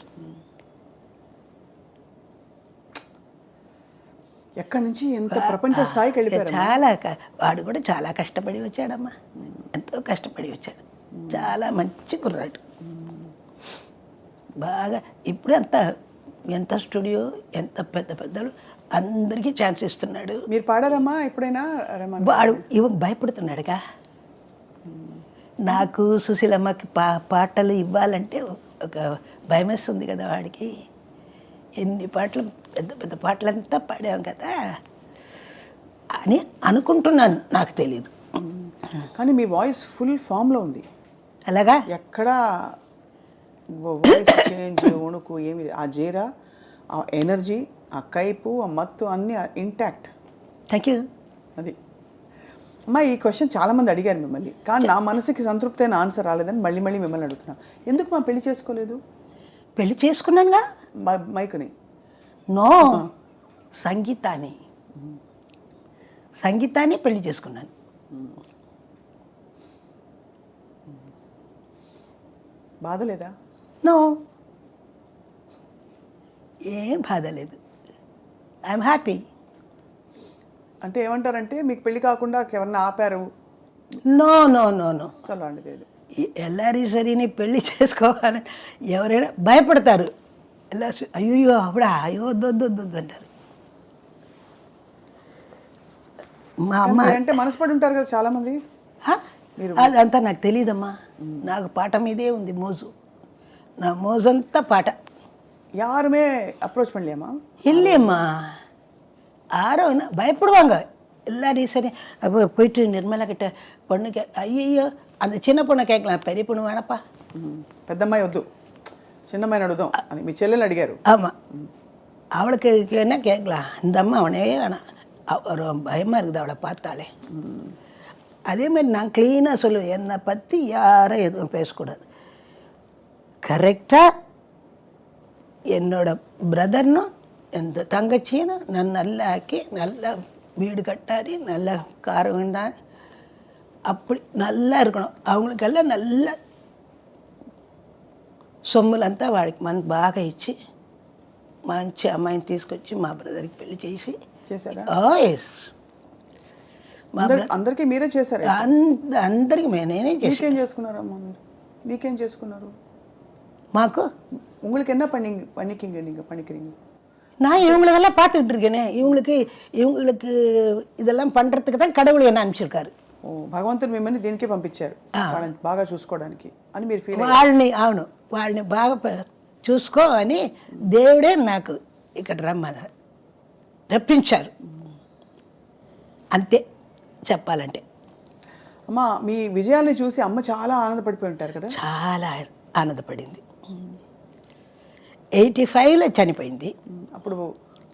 ఎక్కడి నుంచి ఎంత ప్రపంచ స్థాయికి వెళ్ళిపోయారు. చాలా వాడు కూడా చాలా కష్టపడి వచ్చాడమ్మా, ఎంతో కష్టపడి వచ్చాడు. చాలా మంచి కుర్రాడు బాగా. ఇప్పుడు ఎంత స్టూడియో, ఎంత పెద్ద పెద్దలు అందరికీ ఛాన్స్ ఇస్తున్నాడు. మీరు పాడారమ్మా ఎప్పుడైనా? వాడు భయపడుతున్నాడుగా. నాకు సుశీలమ్మకి పాటలు ఇవ్వాలంటే ఒక భయం వేస్తుంది కదా వాడికి. ఎన్ని పాటలు, పెద్ద పెద్ద పాటలంతా పాడాం కదా అని అనుకుంటున్నాను, నాకు తెలీదు. కానీ మీ వాయిస్ ఫుల్ ఫామ్లో ఉంది. అలాగా ఎక్కడా వాయిస్ చేంజ్, వణుకు ఏమి, ఆ జీరా, ఆ ఎనర్జీ, ఆ కైపు, ఆ మత్తు అన్నీ ఇంటాక్ట్. Thank you. అది అమ్మా. ఈ క్వశ్చన్ చాలామంది అడిగారు మిమ్మల్ని, కానీ నా మనసుకి సంతృప్తి అయిన ఆన్సర్ రాలేదని మళ్ళీ మళ్ళీ అడుగుతున్నాను. ఎందుకు మా పెళ్లి చేసుకోలేదు? పెళ్లి చేసుకున్నానుగా మైకుని. నో, సంగీతాన్ని పెళ్లి చేసుకున్నాను. బాధ లేదా? నో, ఏం బాధ లేదు. I'm happy. అంటే ఏమంటారంటే మీకు పెళ్లి కాకుండా ఎవరన్నా ఆపారు? నో నో నో నో, అసలు అలాంటిది లేదు. ఎల్లారీశ్వరిని పెళ్లి చేసుకోవాలని ఎవరైనా భయపడతారు. అయ్యో అప్పుడా అయ్యో దొద్దు అంటారు. మా అమ్మ అంటే మనసుపడి ఉంటారు కదా చాలామంది. అదంతా నాకు తెలియదమ్మా. నాకు పాట మీదే ఉంది మోజు. నా మోజంతా పాట. யாருமே அப்ரோச் பண்ணலையாம்மா? இல்லையம்மா, யாரும் பயப்படுவாங்க எல்லாரையும். சரி அப்போ போயிட்டு நிர்மலா கிட்ட பொண்ணு ஐயோ அந்த சின்ன பொண்ணை கேட்கலாம், பெரிய பொண்ணு வேணப்பா. పెద్దమ్మాయి వద్దు, చిన్నమ్మాయిని అడుగుదాం అని మీ చెల్లెలు అడిగారు. ஆமாம், அவளுக்கு என்ன கேட்கலாம், இந்த அம்மா அவனே வேணாம், ஒரு பயமாக இருக்குது அவளை பார்த்தாலே. அதே மாதிரி நான் க்ளீனாக சொல்லுவேன், என்னை பற்றி யாரும் எதுவும் பேசக்கூடாது. கரெக்டாக என்னோட பிரதர்னும் எந்த தங்கச்சியும் நான் நல்லா ஆக்கி, நல்லா வீடு கட்டாரி, நல்ல கார் வேண்டாம், அப்படி நல்லா இருக்கணும். அவங்களுக்கெல்லாம் நல்ல సొమ్ములంతా వాడికి మనకు బాగా ఇచ్చి మంచి అమ్మాయిని తీసుకొచ్చి మా బ్రదర్కి పెళ్లి చేసి చేశారా? ఎస్, అందరికీ మీరే చేశారు? అందరికి నేనే చేసి. మీకేం చేసుకున్నారమ్మా మీరు? మీకేం చేసుకున్నారు? మాకు உங்களுக்கு என்ன பண்ணிக்கிங்க நீங்க பண்ணிக்கிறீங்க? நான் இவங்களுக்கெல்லாம் பார்த்துக்கிட்டு இருக்கேனே, இவங்களுக்கு இதெல்லாம் பண்ணுறதுக்கு தான் கடவுள் என்ன அனுப்பிச்சிருக்காரு. ఓ భగవంతుడు మిమ్మల్ని దీనికే పంపించారు, వాళ్ళని బాగా చూసుకోవడానికి అని మీరు ఫీల్ వాళ్ళని బాగా చూసుకో అని దేవుడే నాకు ఇక్కడ రప్పించారు. అంతే చెప్పాలంటే. అమ్మ మీ విజయాన్ని చూసి అమ్మ చాలా ఆనందపడిపోయి ఉంటారు కదా? చాలా ఆనందపడింది. 85లో చనిపోయింది. అప్పుడు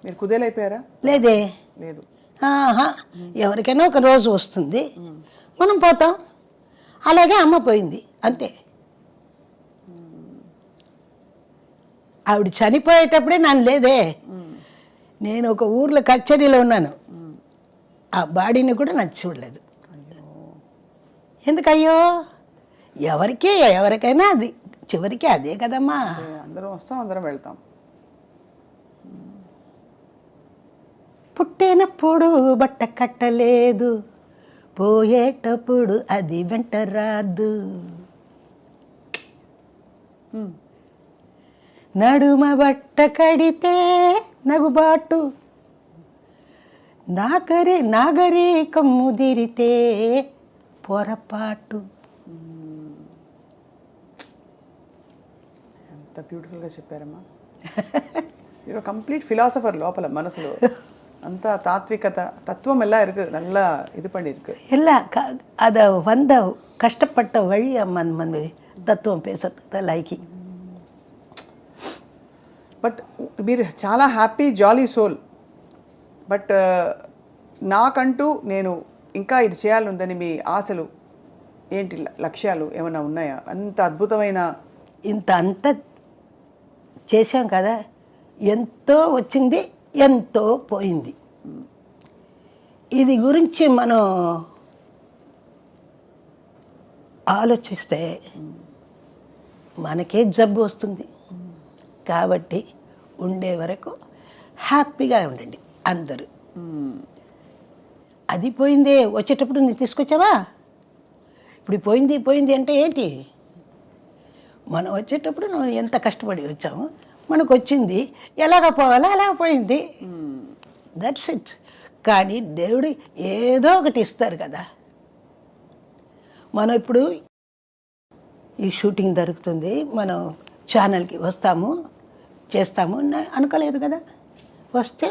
మీరు కుదేలైపోయారా? లేదే, లేదు. ఎవరికైనా ఒక రోజు వస్తుంది, మనం పోతాం. అలాగే అమ్మ పోయింది అంతే. ఆవిడ చనిపోయేటప్పుడే నన్ను లేదే, నేను ఒక ఊర్లో కచేరీలో ఉన్నాను, ఆ బాడీని కూడా నాకు చూడలేదు. ఎందుకయ్యో, ఎవరికైనా అది చివరికి అదే కదమ్మా. అందరం వస్తాం, అందరం వెళ్తాం. పుట్టినప్పుడు బట్ట కట్టలేదు, పోయేటప్పుడు అది వెంట రాదు. నడుమ బట్ట కడితే నగుబాటు, నాగరికం ముదిరితే పొరపాటు. ఎంత బ్యూటిఫుల్గా చెప్పారమ్మా. మీరు కంప్లీట్ ఫిలాసఫర్ లోపల మనసులో. அந்த தாத்விகத தத்துவம் எல்லாம் இருக்கு, நல்லா இது பண்ணியிருக்கு. எல்லாம் அதை வந்த கஷ்டப்பட்ட வழி அந்த தத்துவம் பேசுறதுக்கு தான் லைக்கி. బట్ మీరు చాలా హ్యాపీ జాలీ సోల్. బట్ నాకంటూ నేను ఇంకా ఇది చేయాలందని మీ ఆశలు ఏంటి, లక్ష్యాలు ఏమైనా ఉన్నాయా? అంత అద్భుతమైన అంత చేశాం కదా, ఎంతో వచ్చింది, ఎంతో పోయింది. ఇది గురించి మనం ఆలోచిస్తే మనకే జబ్బు వస్తుంది. కాబట్టి ఉండే వరకు హ్యాపీగా ఉండండి అందరూ. అది పోయిందే, వచ్చేటప్పుడు నువ్వు తీసుకొచ్చావా? ఇప్పుడు పోయింది అంటే ఏంటి? మనం వచ్చేటప్పుడు నువ్వు ఎంత కష్టపడి వచ్చాము, మనకు వచ్చింది, ఎలాగ పోవాలో అలా పోయింది, దట్స్ ఇట్. కానీ దేవుడు ఏదో ఒకటి ఇస్తారు కదా. మనం ఇప్పుడు ఈ షూటింగ్ జరుగుతుంది, మనం ఛానల్కి వస్తాము, చేస్తాము అనుకోలేదు కదా. వస్తే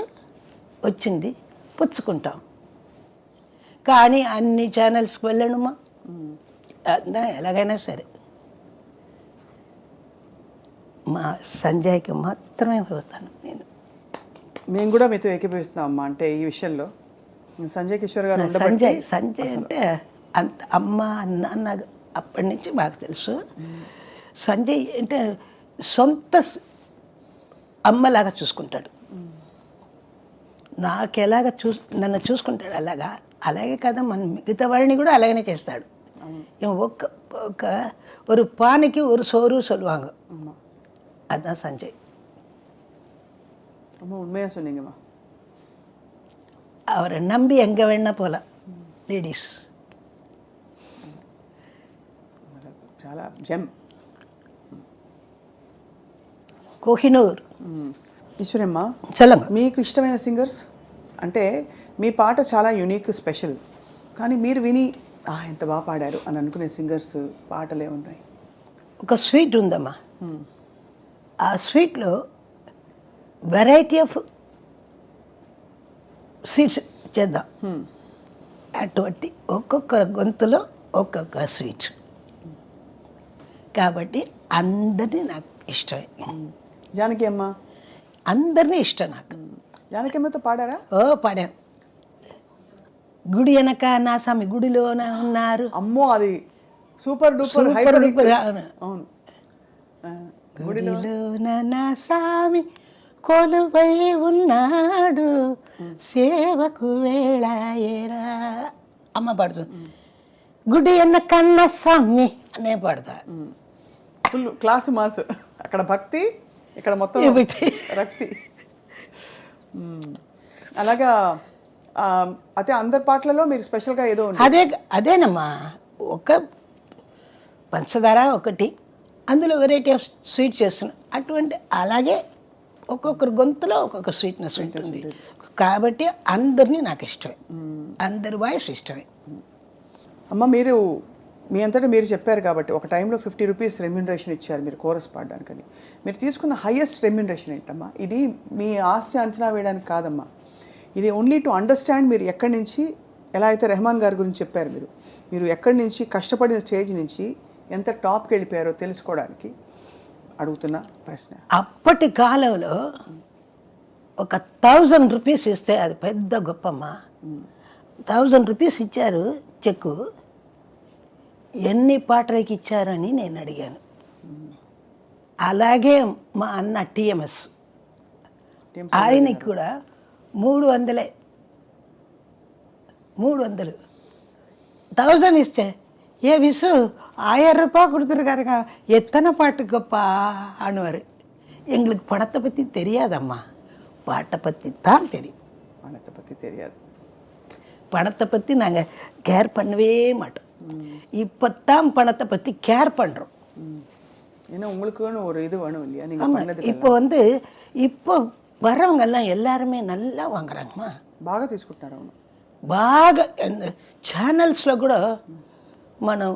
వచ్చింది, పుచ్చుకుంటాం. కానీ అన్ని ఛానల్స్కి వెళ్ళనుమా, ఎలాగైనా సరే మా సంజయ్కి మాత్రమే వస్తాను నేను. మేము కూడా మీతో ఏకీభవిస్తున్నాం అమ్మా. అంటే ఈ విషయంలో సంజయ్ కిషోర్ గారు సంజయ్ అంటే అంత అమ్మ నాన్న అప్పటి నుంచి మాకు తెలుసు. సంజయ్ అంటే సొంత అమ్మలాగా చూసుకుంటాడు. నాకు ఎలాగ నన్ను చూసుకుంటాడు అలాగే కదా మన మిగతా వాడిని కూడా అలాగనే చేస్తాడు. ఒక ஒரு பானைக்கு ஒரு சோறு சொல்லுவாங்க, அதுதான் சஞ்சய். ரொம்ப உண்மையாக சொன்னீங்கம்மா. அவரை நம்பி எங்கே வேணா போகலாம் லேடிஸ். చాలా జెమ్. కోహినూర్. ఈశ్వరమ్మ, చలంగా మీకు ఇష్టమైన సింగర్స్ అంటే మీ పాట చాలా యూనిక్, స్పెషల్, కానీ మీరు విని ఎంత బాగా పాడారు అని అనుకునే సింగర్స్ పాటలే ఉన్నాయి? ఒక స్వీట్ ఉందమ్మా, ఆ స్వీట్లో వెరైటీ ఆఫ్ స్వీట్స్ చేద్దాం. అటువంటి ఒక్కొక్క గొంతులో ఒక్కొక్క స్వీట్. కాబట్టి అందరినీ నాకు ఇష్టమే. జానకి అమ్మ, అందరినీ ఇష్టం నాకు. జానకి అమ్మతో పాడారా? పాడాను. గుడి వెనక నా స్వామి గుడిలోన ఉన్నారు. అమ్మో, అది సూపర్ డూపర్ హైపర్ హిట్. అవును. గుడిలోన నా స్వామి కొలువై ఉన్నాడు, సేవకు వేళాయేరా అమ్మ పాడుతుంది. గుడి వెనక నా స్వామి అనే పాడతా. Full class mass. అక్కడ భక్తి, ఇక్కడ మొత్తం రక్తి. అలాగా. అయితే అందరి పాటలలో మీరు స్పెషల్గా ఏదో అదేనమ్మా. ఒక పంచదార ఒకటి, అందులో వెరైటీ ఆఫ్ స్వీట్ చేస్తున్నాం. అటువంటి అలాగే ఒక్కొక్కరి గొంతులో ఒక్కొక్క స్వీట్నెస్ ఉంటుంది. కాబట్టి అందరినీ నాకు ఇష్టమే, అందరి వాయిస్ ఇష్టమే. అమ్మ, మీరు మీ అంతటా మీరు చెప్పారు కాబట్టి ఒక టైంలో 50 రూపీస్ రెమ్యూనరేషన్ ఇచ్చారు మీరు కోరస్ పాడడానికని. మీరు తీసుకున్న హైయెస్ట్ రెమ్యూనరేషన్ ఏంటమ్మా? ఇది మీ ఆస్తి అంచనా వేయడానికి కాదమ్మా, ఇది ఓన్లీ టు అండర్స్టాండ్ మీరు ఎక్కడి నుంచి, ఎలా అయితే రెహమాన్ గారి గురించి చెప్పారు మీరు ఎక్కడి నుంచి కష్టపడిన స్టేజ్ నుంచి ఎంత టాప్కి వెళ్ళిపోయారో తెలుసుకోవడానికి అడుగుతున్న ప్రశ్న. అప్పటి కాలంలో ఒక 1000 రూపీస్ ఇస్తే అది పెద్ద గొప్పమ్మా. 1000 రూపీస్ ఇచ్చారు చెక్కు. ఎన్ని పాటలకి ఇచ్చారని నేను అడిగాను. అలాగే మా అన్న టిఎంఎస్, ఆయనకి కూడా 300 1000 இஸ்டே ஏ விசு 1000 ரூபாய் கொடுத்துருக்காருங்க, எத்தனை பாட்டு கப்பா ஆனுவார். எங்களுக்கு படத்தை பற்றி தெரியாதம்மா, பாட்டை பற்றி தான் தெரியும். படத்தை பற்றி தெரியாது. பணத்தை பற்றி நாங்கள் கேர் பண்ணவே மாட்டோம். இப்போ தான் பணத்தை பற்றி கேர் பண்ணுறோம். ஏன்னா உங்களுக்குன்னு ஒரு இது வேணும் இல்லையா? நீங்கள் பண்ணது இப்போ இப்போ வரவங்கெல்லாம் எல்லாருமே நல்லா వాంగరాంగమ్మా. బాగా తీసుకుంటున్నారు. అవును, బాగా. ఛానల్స్లో కూడా మనం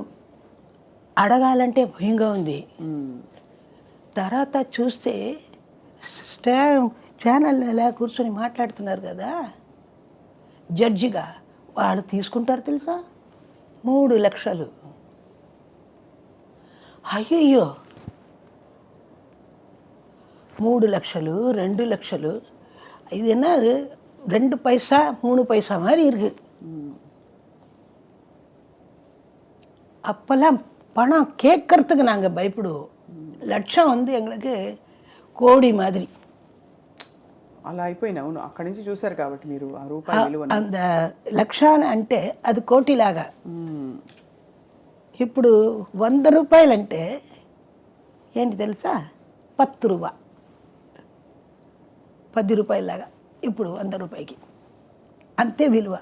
అడగాలంటే భయంగా ఉంది. తర్వాత చూస్తే ఛానల్ ఎలా కూర్చొని మాట్లాడుతున్నారు కదా జడ్జిగా, వాళ్ళు తీసుకుంటారు తెలుసా 3 లక్షలు. అయ్యయ్యో, 3 లక్షలు 2 லட்சம். இது என்ன, 2 பைசா 3 பைசா மாதிரி இருக்கு. அப்போல்லாம் பணம் கேட்கறதுக்கு நாங்கள் பயப்படுவோம். లక్షం எங்களுக்கு కోడి మాదిరి అలా అయిపోయినా. అవును, అక్కడి నుంచి చూసారు కాబట్టి మీరు ఆ రూపాయి విలువ. అంత లక్షాన్ని అంటే అది కోటిలాగా. ఇప్పుడు 100 రూపాయలంటే ఏంటి తెలుసా, 10 రూపాయ, 10 రూపాయలాగా. ఇప్పుడు 100 రూపాయకి అంతే విలువ.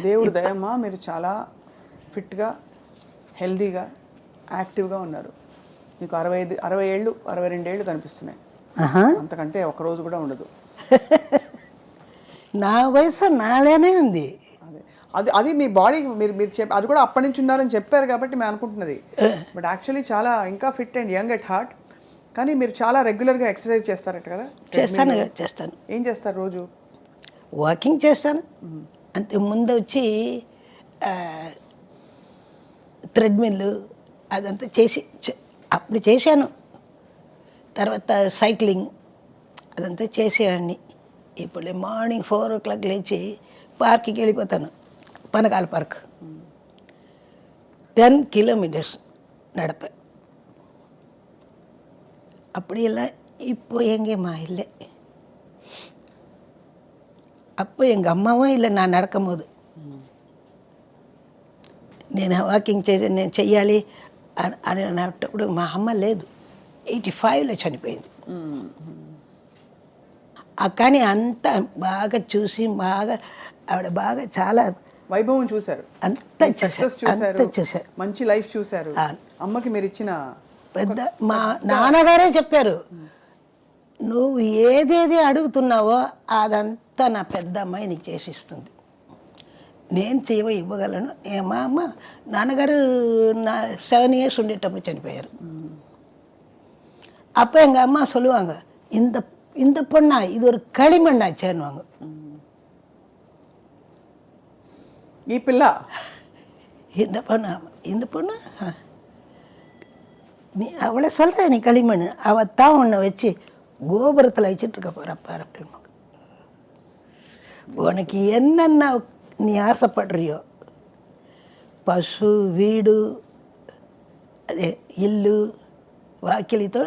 దేవుడు దయమ్మా, మీరు చాలా ఫిట్గా, హెల్దీగా, యాక్టివ్గా ఉన్నారు. మీకు 60 ఏళ్ళు 62 ఏళ్ళు కనిపిస్తున్నాయి. అంతకంటే ఒక రోజు కూడా ఉండదు. నా వయసు నాలేనే ఉంది. అది అది మీ బాడీ మీరు అది కూడా అప్పటి నుంచి ఉన్నారని చెప్పారు కాబట్టి మేము అనుకుంటున్నది. బట్ యాక్చువల్లీ చాలా ఇంకా fit and young at heart. కానీ మీరు చాలా రెగ్యులర్గా ఎక్సర్సైజ్ చేస్తారట కదా? చేస్తాను. ఏం చేస్తారు రోజు? వాకింగ్ చేస్తాను. అంతే. ముందు వచ్చి థ్రెడ్మిల్ అదంతా అప్పుడు చేశాను. తర్వాత సైక్లింగ్ అదంతా చేసేవాడిని. ఇప్పుడు మార్నింగ్ 4 o'clock లేచి పార్క్కి వెళ్ళిపోతాను, పనకాల పార్క్. 10 kilometers நடப்பேன். அப்படியெல்லாம் இப்போ எங்கேம்மா இல்லை. அப்போ எங்கள் அம்மாவும் இல்லை நான் நடக்கும்போது. నేను వాకింగ్ నేను చెయ్యాలి అని అన్నప్పుడు మా అమ్మ లేదు, 85లో చనిపోయింది. కానీ అంత బాగా చూసి ఆవిడ బాగా చాలా వైభవం చూశారు, అంత చూశారు, మంచి లైఫ్ చూశారు. అమ్మకి మీరు ఇచ్చిన పెద్ద మా నాన్నగారే చెప్పారు, నువ్వు ఏదేది అడుగుతున్నావో అదంతా నా పెద్ద అమ్మాయి నీకు చేసిస్తుంది, నేను ఇవ్వగలను. మా అమ్మ నాన్నగారు 7 years ఉండేటప్పుడు చనిపోయారు. அப்போ எங்கள் அம்மா சொல்லுவாங்க, இந்த பொண்ணா இது ஒரு களிமண்ணாச்சேன்னுவாங்க. ఈ పిల్ల இந்த பொண்ணு நீ அவளை சொல்கிற நீ களிமண், அவத்தான் உன்னை வச்சு கோபுரத்தில் வச்சுட்ருக்க போகிறப்பார் அப்படின்னு. உனக்கு என்னென்ன நீ ఆశపడ్రియో, పశు వీడు అదే ఇల్లు వాకిలితో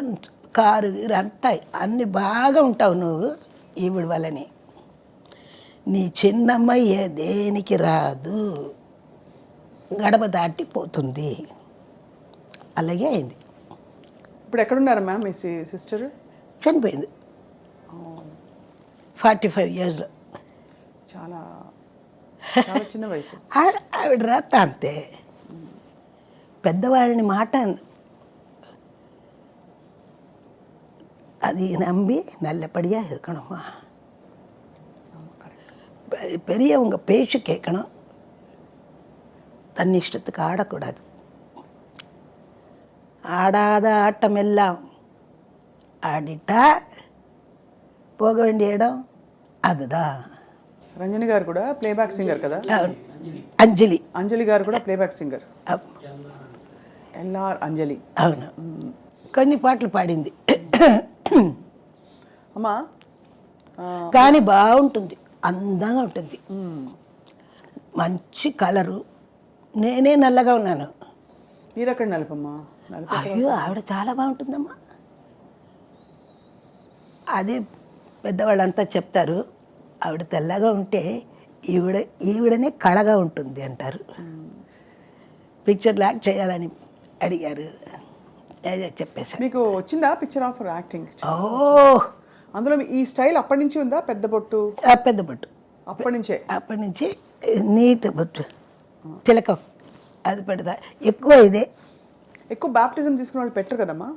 కారు అంతా అన్ని బాగా ఉంటావు నువ్వు ఈవిడ వల్లని. నీ చిన్నమ్మ ఏ దేనికి రాదు, గడప దాటి పోతుంది. అలాగే అయింది. ఇప్పుడు ఎక్కడున్నారు మ్యామ్ మీ సిస్టర్? చనిపోయింది 45 yearsలో. చాలా చాలా చిన్న వయసు. ఆవిడ రాత అంతే, పెద్దవాళ్ళని మాట அது நம்பி நல்லபடியாக இருக்கணும்மா. பெரியவங்க பேச்சு கேட்கணும், தன் இஷ்டத்துக்கு ஆடக்கூடாது. ஆடாத ஆட்டம் எல்லாம் ఆడిటా పోగ వేండియ ఇడం அதுதான். రంజని గారు కూడా ప్లేబ్యాక్ సింగర్ కదా? అంజలి అంజలి గారు కూడా ప్లేబ్యాక్ సింగర్. ఎల్ఆర్ అంజలి. అవును, కొన్ని పాటలు పాడింది అమ్మా. కానీ బాగుంటుంది, అందంగా ఉంటుంది, మంచి కలరు. నేనే నల్లగా ఉన్నాను. మీరు అక్కడ నలుపమ్మా? అయ్యో ఆవిడ చాలా బాగుంటుందమ్మా. అది పెద్దవాళ్ళంతా చెప్తారు, ఆవిడ తెల్లగా ఉంటే ఈవిడనే కళగా ఉంటుంది అంటారు. పిక్చర్ యాక్ట్ చేయాలని అడిగారు, చెప్పేశారు. మీకు వచ్చిందా పిక్చర్ ఆఫ్ యాక్టింగ్? ఓ, అందులో ఈ స్టైల్ అప్పటి నుంచి ఉందా? పెద్ద బొట్టు? పెద్ద బొట్టు అప్పటి నుంచి నీట్ బొట్టు, తిలకం అది పెడతా. ఎక్కువ ఇదే. ఎక్కువ బాప్టిజం తీసుకున్న వాళ్ళు పెట్టరు కదమ్మా?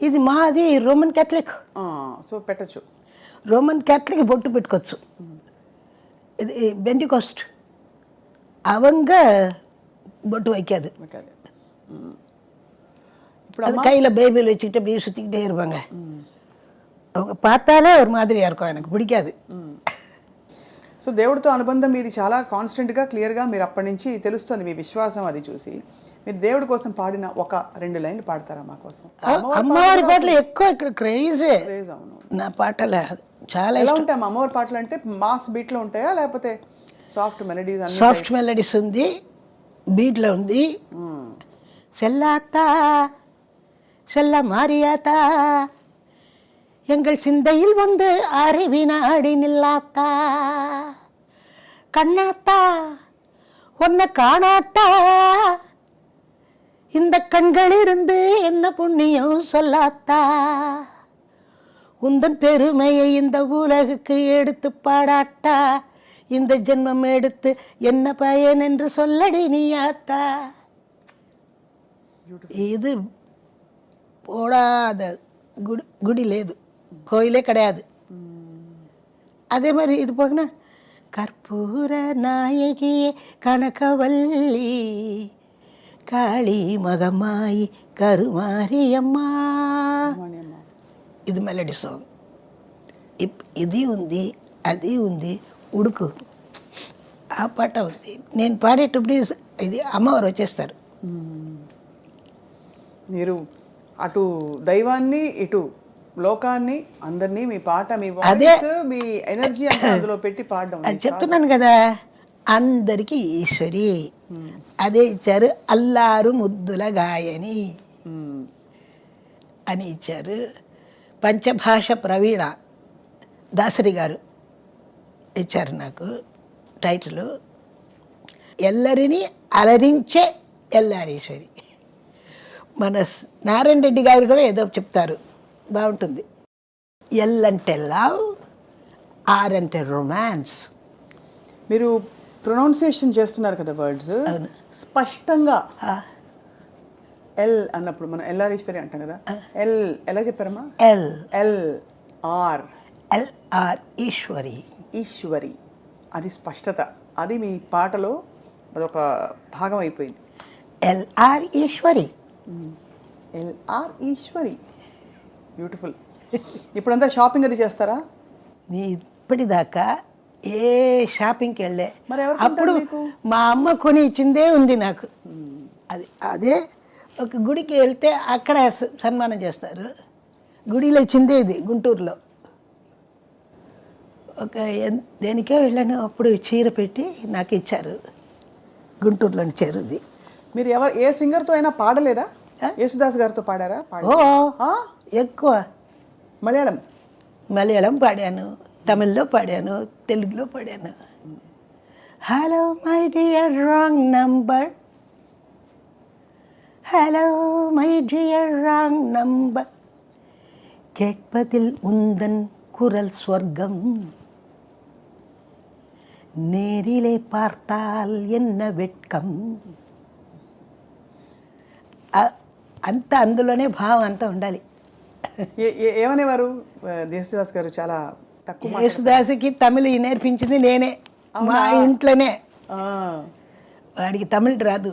ఇది మాది రోమన్ క్యాథలిక్, సో పెట్టచ్చు. రోమన్ క్యాథలిక్ బొట్టు పెట్టుకోవచ్చు. ఇది பெண்டிகாஸ்ட் அவங்க பொட்டு வைக்காது. அது கையில் பைபிள் வச்சுக்கிட்டு அப்படியே சுற்றிக்கிட்டே இருப்பாங்க. அவங்க பார்த்தாலே ஒரு மாதிரியாக இருக்கும், எனக்கு பிடிக்காது. సో దేవుడితో అనుబంధం మీది చాలా కాన్స్టెంట్గా క్లియర్గా మీరు అప్పటి నుంచి తెలుస్తుంది మీ విశ్వాసం. అది చూసి మీరు దేవుడి కోసం పాడిన ఒక 2 లైన్లు పాడతారా మా కోసం? అమ్మవారి పాటలు ఎక్కువ ఇక్కడ క్రేజీ. అవును, నా పాటలు చాలా ఎలా ఉంటాయి అమ్మవారి పాటలు? అంటే మాస్ బీట్లో ఉంటాయా లేకపోతే సాఫ్ట్ మెలడీస్? సాఫ్ట్ మెలడీస్ ఉంది, బీట్లో ఉంది. செல்லாத்தா செல்ல மாரியாத்தா எங்கள் சிந்தையில் வந்து அறிவினாடி நில்லாத்தா, கண்ணாத்தா உன்னை காணாத்தா, இந்த கண்களிலிருந்து என்ன புண்ணியம் சொல்லாத்தா, உந்தன் பெருமையை இந்த உலகுக்கு எடுத்து பாடாட்டா, இந்த ஜென்மம் எடுத்து என்ன பயன் என்று சொல்லடி நீயாத்தா. ఇది పోడాద గుడి లేదు, కోయిలే கிடையாது. அதே மாதிரி இது போகனா கற்பூர நாயகியே கனகவல்லி కాళీ మగమాయి కరుమారియమ్మ, ఇది మెలడీ సాంగ్. ఇది ఉంది, అది ఉంది, ఉడుకు ఆ పాట ఉంది. నేను పాడేటప్పుడు ఇది అమ్మవారు వచ్చేస్తారు. మీరు అటు దైవాన్ని ఇటు లోకాన్ని అందరినీ మీ పాట, మీ వాయిస్, మీ ఎనర్జీ అంతా అందులో పెట్టి పాడడం. అది చెప్తున్నాను కదా, అందరికీ ఈశ్వరి అదే ఇచ్చారు. అల్లారు ముద్దుల గాయని అని ఇచ్చారు. పంచభాష ప్రవీణ దాసరి గారు ఇచ్చారు నాకు టైటిల్. ఎల్లరిని అలరించే ఎల్లారీశ్వరి. మన నారాయణ రెడ్డి గారు కూడా ఏదో చెప్తారు, బాగుంటుంది. ఎల్ అంటే లవ్, ఆర్ అంటే రొమాన్స్. మీరు ప్రొనౌన్సియేషన్ చేస్తున్నారు కదా వర్డ్స్ స్పష్టంగా. ఎల్ అన్నప్పుడు మనం ఎల్ఆరీశ్వరి అంటాం కదా, ఎల్ ఎలా చెప్పారమ్మా? ఎల్ ఎల్ ఆర్ ఈశ్వరి. ఈశ్వరి, అది స్పష్టత. అది మీ పాటలో అదొక భాగం అయిపోయింది. ఎల్ఆర్ ఈశ్వరి. ఎల్ఆర్ ఈశ్వరి, బ్యూటిఫుల్. ఇప్పుడంతా షాపింగ్ అది చేస్తారా? నీ ఇప్పటిదాకా ఏ షాపింగ్కి వెళ్ళే మరి ఎవరు అప్పుడు మా అమ్మ కొని ఇచ్చిందే ఉంది నాకు. అదే ఒక గుడికి వెళ్తే అక్కడ సన్మానం చేస్తారు. గుడిలో ఇచ్చిందే ఇది గుంటూరులో. దేనికే వెళ్ళాను, అప్పుడు చీర పెట్టి నాకు ఇచ్చారు, గుంటూరులోని చీరది. మీరు ఏ సింగర్తో అయినా పాడలేదా? యేసుదాస్ గారితో పాడారా? ఎక్కువ మలయాళం పాడాను, తమిళ్లో పాడాను, తెలుగులో పాడాను. Hello my dear wrong number, hello my dear wrong number, கேட்பதில் உந்தன் குரல் ஸ்வர்க்கம், நேரிலே பார்த்தால் என்ன வெட்கம். అంత అందులోనే భావం అంతా ఉండాలి. ఏమనేవారు యేసుదాస్ గారు? చాలా తక్కువ. యేసుదాస్కి తమిళ నేర్పించింది నేనే, మా ఇంట్లోనే. వాడికి తమిళ్ రాదు.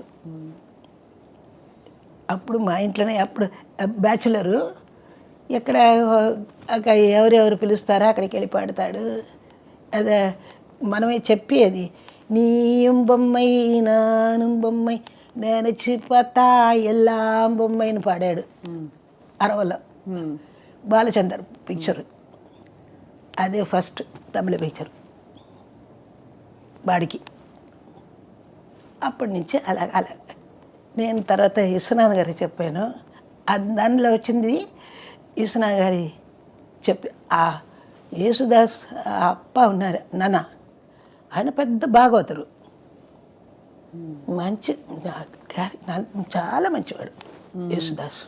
అప్పుడు మా ఇంట్లోనే, అప్పుడు బ్యాచులరు, ఎక్కడ ఎవరెవరు పిలుస్తారో అక్కడికి వెళ్ళి పాడతాడు. అదే మనమే చెప్పేది, నీయం బొమ్మై నానుం బొమ్మై నేనచ్చి పతా ఎల్లాం బొమ్మైని పాడాడు అరవలో. బాలచందర్ పిక్చరు, అదే ఫస్ట్ తమిళ పిక్చర్ వాడికి. అప్పటి నుంచి అలా నేను తర్వాత విశ్వనాథ్ గారికి చెప్పాను. దానిలో వచ్చింది విశ్వనాథ్ గారి చెప్పి, ఆ యేసుదాస్ అప్ప ఉన్నారు నాన్న, ఆయన పెద్ద భాగవతుడు, మంచి చాలా మంచివాడు యేసుదాస్.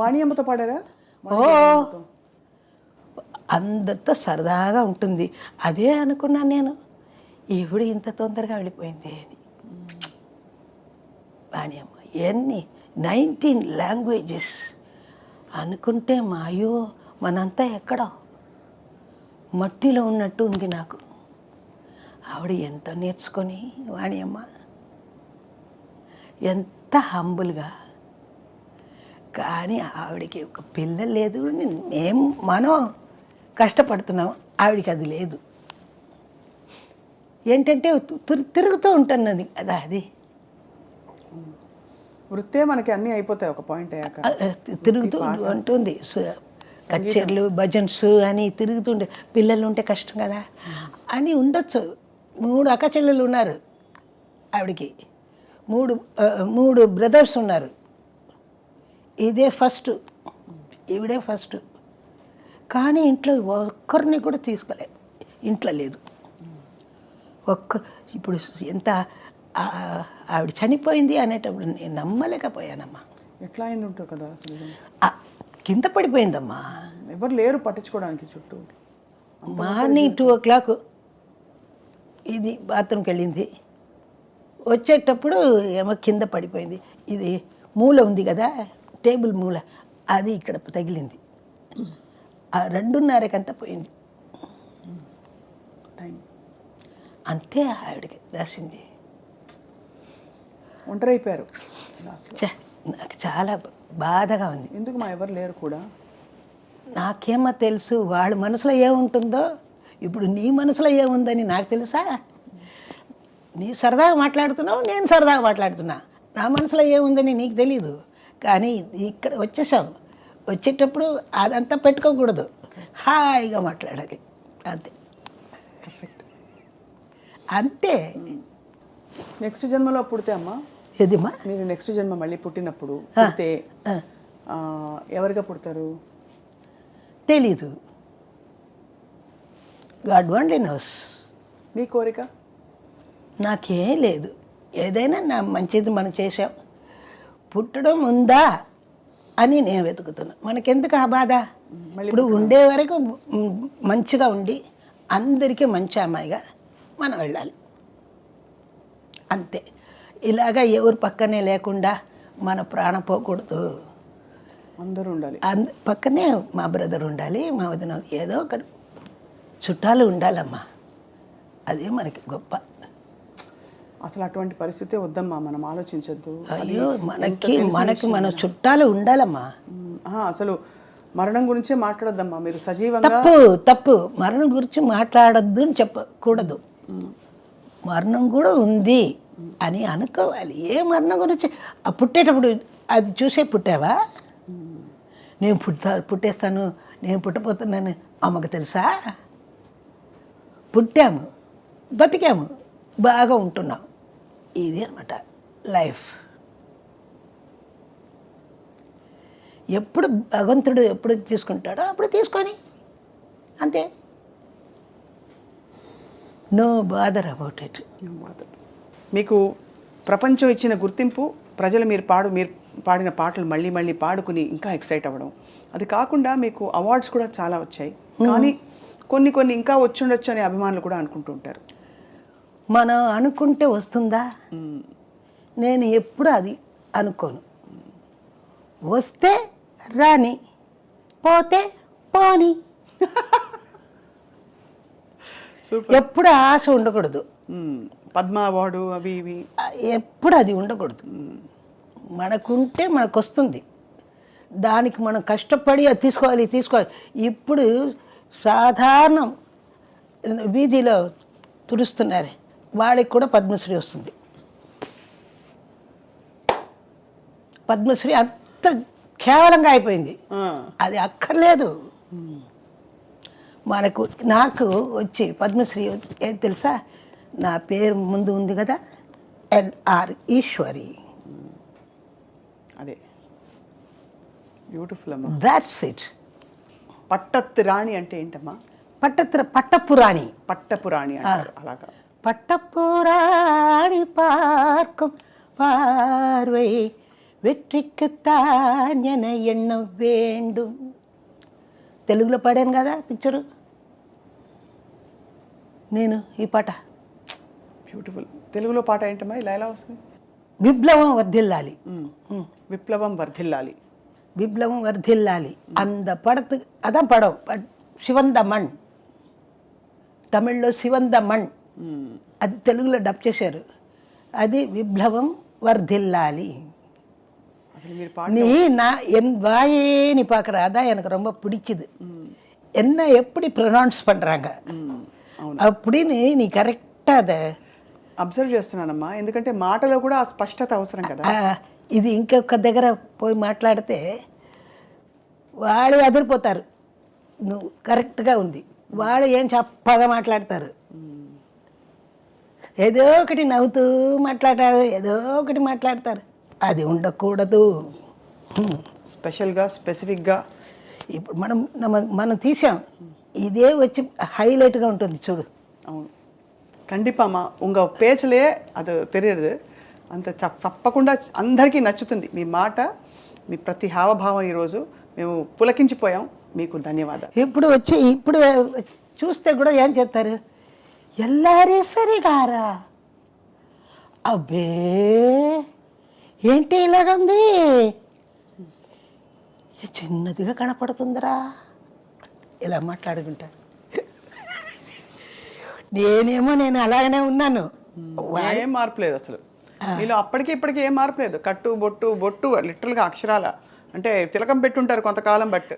వాణియమ్మతో పాడారా? అందరితో సరదాగా ఉంటుంది. అదే అనుకున్నాను నేను, ఈవిడ ఇంత తొందరగా వెళ్ళిపోయింది అని. వాణియమ్మ ఎన్ని 19 లాంగ్వేజెస్ అనుకుంటే మాయో మనంతా ఎక్కడో మట్టిలో ఉన్నట్టు ఉంది నాకు. ఆవిడ ఎంత నేర్చుకొని, వాణియమ్మ ఎంత హంబుల్గా. కానీ ఆవిడకి ఒక పిల్ల లేదు. మనం కష్టపడుతున్నాం, ఆవిడకి అది లేదు. ఏంటంటే తిరుగుతూ ఉంటున్నది కదా, అది వృత్తే మనకి అన్నీ అయిపోతాయి ఒక పాయింట్ అయ్యాక. తిరుగుతూ ఉంటుంది. కచేరీలు, భజన్స్ అని తిరుగుతుండే. పిల్లలు ఉంటే కష్టం కదా అని ఉండొచ్చు. 3 అక్క చెల్లెలు ఉన్నారు ఆవిడకి, 3 బ్రదర్స్ ఉన్నారు. ఇదే ఫస్ట్, ఈవిడే ఫస్ట్. కానీ ఇంట్లో ఒక్కరిని కూడా తీసుకోలేదు, ఇంట్లో లేదు ఇప్పుడు ఎంత ఆవిడ చనిపోయింది అనేటప్పుడు నేను నమ్మలేకపోయానమ్మా. ఎట్లా అయింది ఉంటుంది కదా అసలు. కింద పడిపోయిందమ్మా, ఎవరు లేరు పట్టించుకోవడానికి చుట్టూ. మార్నింగ్ 2 o'clock ఇది బాత్రూమ్కి వెళ్ళింది. వచ్చేటప్పుడు ఏమో కింద పడిపోయింది. ఇది మూల ఉంది కదా, టేబుల్ మూల, అది ఇక్కడ తగిలింది. 2:30కంతా పోయింది. టైం అంతే ఆవిడకి రాసింది. ఒంటరైపోయారు. నాకు చాలా బాధగా ఉంది. ఎందుకు మా ఎవరు లేరు కూడా? నాకేమో తెలుసు వాళ్ళ మనసులో ఏముంటుందో. ఇప్పుడు నీ మనసులో ఏముందని నాకు తెలుసా? నీ సరదాగా మాట్లాడుతున్నావు, నేను సరదాగా మాట్లాడుతున్నా. నా మనసులో ఏముందని నీకు తెలీదు. కానీ ఇక్కడ వచ్చేసాం, వచ్చేటప్పుడు అదంతా పెట్టుకోకూడదు, హాయిగా మాట్లాడాలి. అంతే, పర్ఫెక్ట్. అంతే. నెక్స్ట్ జన్మలో పుడితే అమ్మా, ఏదిమ్మా మీరు నెక్స్ట్ జన్మ మళ్ళీ పుట్టినప్పుడు పుడితే ఎవరిగా పుడతారు? తెలీదు. God only knows. మీ కోరిక? నాకేం లేదు. ఏదైనా నా మంచిది మనం చేసాం, పుట్టడం ఉందా అని నేను వెతుకుతున్నా. మనకెందుకు ఆ బాధ? ఇప్పుడు ఉండే వరకు మంచిగా ఉండి అందరికీ మంచి అమ్మాయిగా మనం వెళ్ళాలి, అంతే. ఇలాగా ఎవరు పక్కనే లేకుండా మన ప్రాణం పోకూడదు. అందరూ ఉండాలి. పక్కనే మా బ్రదర్ ఉండాలి, మా వదిన, ఏదో ఒక చుట్టాలు ఉండాలమ్మా. అదే మనకి గొప్ప. అసలు అటువంటి పరిస్థితే వద్దమ్మా, మనం ఆలోచించద్దు. అయ్యో, మనకి మన చుట్టాలు ఉండాలమ్మా. అసలు మరణం గురించే మాట్లాడొద్దమ్మా, మీరు సజీవంగా. తప్పు మరణం గురించి మాట్లాడద్దు అని చెప్పకూడదు. మరణం కూడా ఉంది అని అనుకోవాలి. ఏ మరణం గురించి పుట్టేటప్పుడు అది చూసే పుట్టావా? నేను పుట్టేస్తాను, నేను పుట్టపోతున్నాను అమ్మకు తెలుసా? పుట్టాము, బతికాము, బాగా ఉంటున్నాం. ఇది అన్నమాట లైఫ్. ఎప్పుడు భగవంతుడు ఎప్పుడు తీసుకుంటాడో అప్పుడు తీసుకొని అంతే. No bother about it. మీకు ప్రపంచం ఇచ్చిన గుర్తింపు, ప్రజలు మీరు పాడిన పాటలు మళ్ళీ మళ్ళీ పాడుకుని ఇంకా ఎక్సైట్ అవ్వడం, అది కాకుండా మీకు అవార్డ్స్ కూడా చాలా వచ్చాయి. కానీ కొన్ని ఇంకా వచ్చుండొచ్చు అనే అభిమానులు కూడా అనుకుంటూ ఉంటారు. మనం అనుకుంటే వస్తుందా? నేను ఎప్పుడు అది అనుకోను. వస్తే రాని, పోతే పోని. ఎప్పుడు ఆశ ఉండకూడదు. పద్మ అవార్డు అవి ఇవి ఎప్పుడు అది ఉండకూడదు. మనకుంటే మనకు వస్తుంది, దానికి మనం కష్టపడి అది తీసుకోవాలి. ఇప్పుడు సాధారణం వీధిలో తుడుస్తున్నారు, వాళ్ళకి కూడా పద్మశ్రీ వస్తుంది. పద్మశ్రీ అంత కేవలంగా అయిపోయింది. అది అక్కర్లేదు. నాకు వచ్చి పద్మశ్రీ ఏం తెలుసా? నా పేరు ముందు ఉంది కదా, ఎల్ఆర్ ఈశ్వరి. అదే బ్యూటిఫుల్ అమ్మా. That's it. పట్టత్తు రాణి అంటే ఏంటమ్మా? పట్టపురాణి. పట్టపురాణి అంటారు అలాగా. பட்டப்புராணி பார்க்கும் பார்வை వెట్రిక్కుతాన్ ఎన ఎన్న వేండు. తెలుగులో పాడాను కదా పిక్చరు నేను. ఈ పాట బ్యూటిఫుల్. తెలుగులో పాట ఏంటమ్మా? ఇలా ఎలా వస్తుంది? విప్లవం వర్ధిల్లాలి. విప్లవం వర్ధిల్లాలి. విప్లవం వర్ధిల్లాలి. அந்த படத்துக்கு அதான் படம். சிவந்த மண், తమిళ్లో శివంద మణ్, అది తెలుగులో డబ్ చేశారు. అది విప్లవం వర్ధిల్లాలి. நீ நான் என் வாயே நீ பார்க்குற, அதான் எனக்கு ரொம்ப பிடிக்குது. என்ன எப்படி ப்ரொனவுன்ஸ் பண்ணுறாங்க அப்படின்னு நீ కరెక్ట్గా அதை అబ్జర్వ్ చేస్తున్నానమ్మా. ఎందుకంటే మాటలో కూడా ఆ స్పష్టత అవసరం కదా. ఇది ఇంకొక దగ్గర పోయి మాట్లాడితే వాళ్ళు అదిరిపోతారు. నువ్వు కరెక్ట్గా ఉంది, వాళ్ళు ఏం చప్పగా మాట్లాడతారు. ఏదో ఒకటి నవ్వుతూ మాట్లాడారు, ఏదో ఒకటి మాట్లాడతారు. అది ఉండకూడదు. స్పెషల్గా స్పెసిఫిక్గా ఇప్పుడు మనం తీసాం, ఇదే వచ్చి హైలైట్గా ఉంటుంది చూడు. అవును, கண்டிப்பாம்மா. உங்கள் பேச்சிலே அது தெரியுது. అంత తప్పకుండా అందరికీ నచ్చుతుంది మీ మాట, మీ ప్రతి హావభావం. ఈరోజు మేము పులకించిపోయాం. మీకు ధన్యవాదాలు. ఇప్పుడు చూస్తే కూడా ఏం చేస్తారు, ఎల్లారేశ్వరి గారా, అబ్బే ఏంటి ఇలాగుంది, చిన్నదిగా కనపడుతుందిరా, ఇలా మాట్లాడుకుంటారు. నేను అలాగనే ఉన్నాను. ఏం మార్పు లేదు అసలు మీలో. అప్పటికి ఇప్పటికీ ఏం మార్పు లేదు. కట్టు బొట్టు లిటరల్గా అక్షరాల అంటే తిలకం పెట్టుంటారు కొంతకాలం. బట్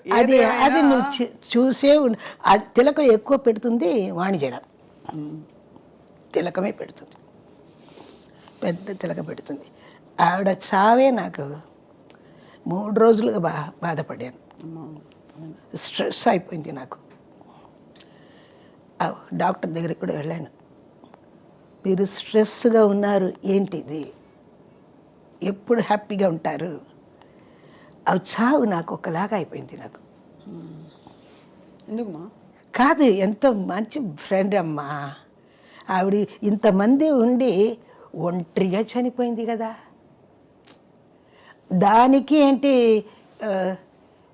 అది నువ్వు చూసే అది తిలకం ఎక్కువ పెడుతుంది వాణిజ్యం. తిలకమే పెడుతుంది, పెద్ద తిలక పెడుతుంది. ఆవిడ చావే నాకు 3 రోజులుగా బాధపడాను. స్ట్రెస్ అయిపోయింది నాకు. డాక్టర్ దగ్గరికి కూడా వెళ్ళాను. మీరు స్ట్రెస్గా ఉన్నారు, ఏంటిది, ఎప్పుడు హ్యాపీగా ఉంటారు? అవి చావు నాకు ఒకలాగా అయిపోయింది నాకు. ఎందుకుమా? కాదు, ఎంతో మంచి ఫ్రెండ్ అమ్మా ఆవిడ. ఇంతమంది ఉండి ఒంటరిగా చనిపోయింది కదా. దానికి ఏంటి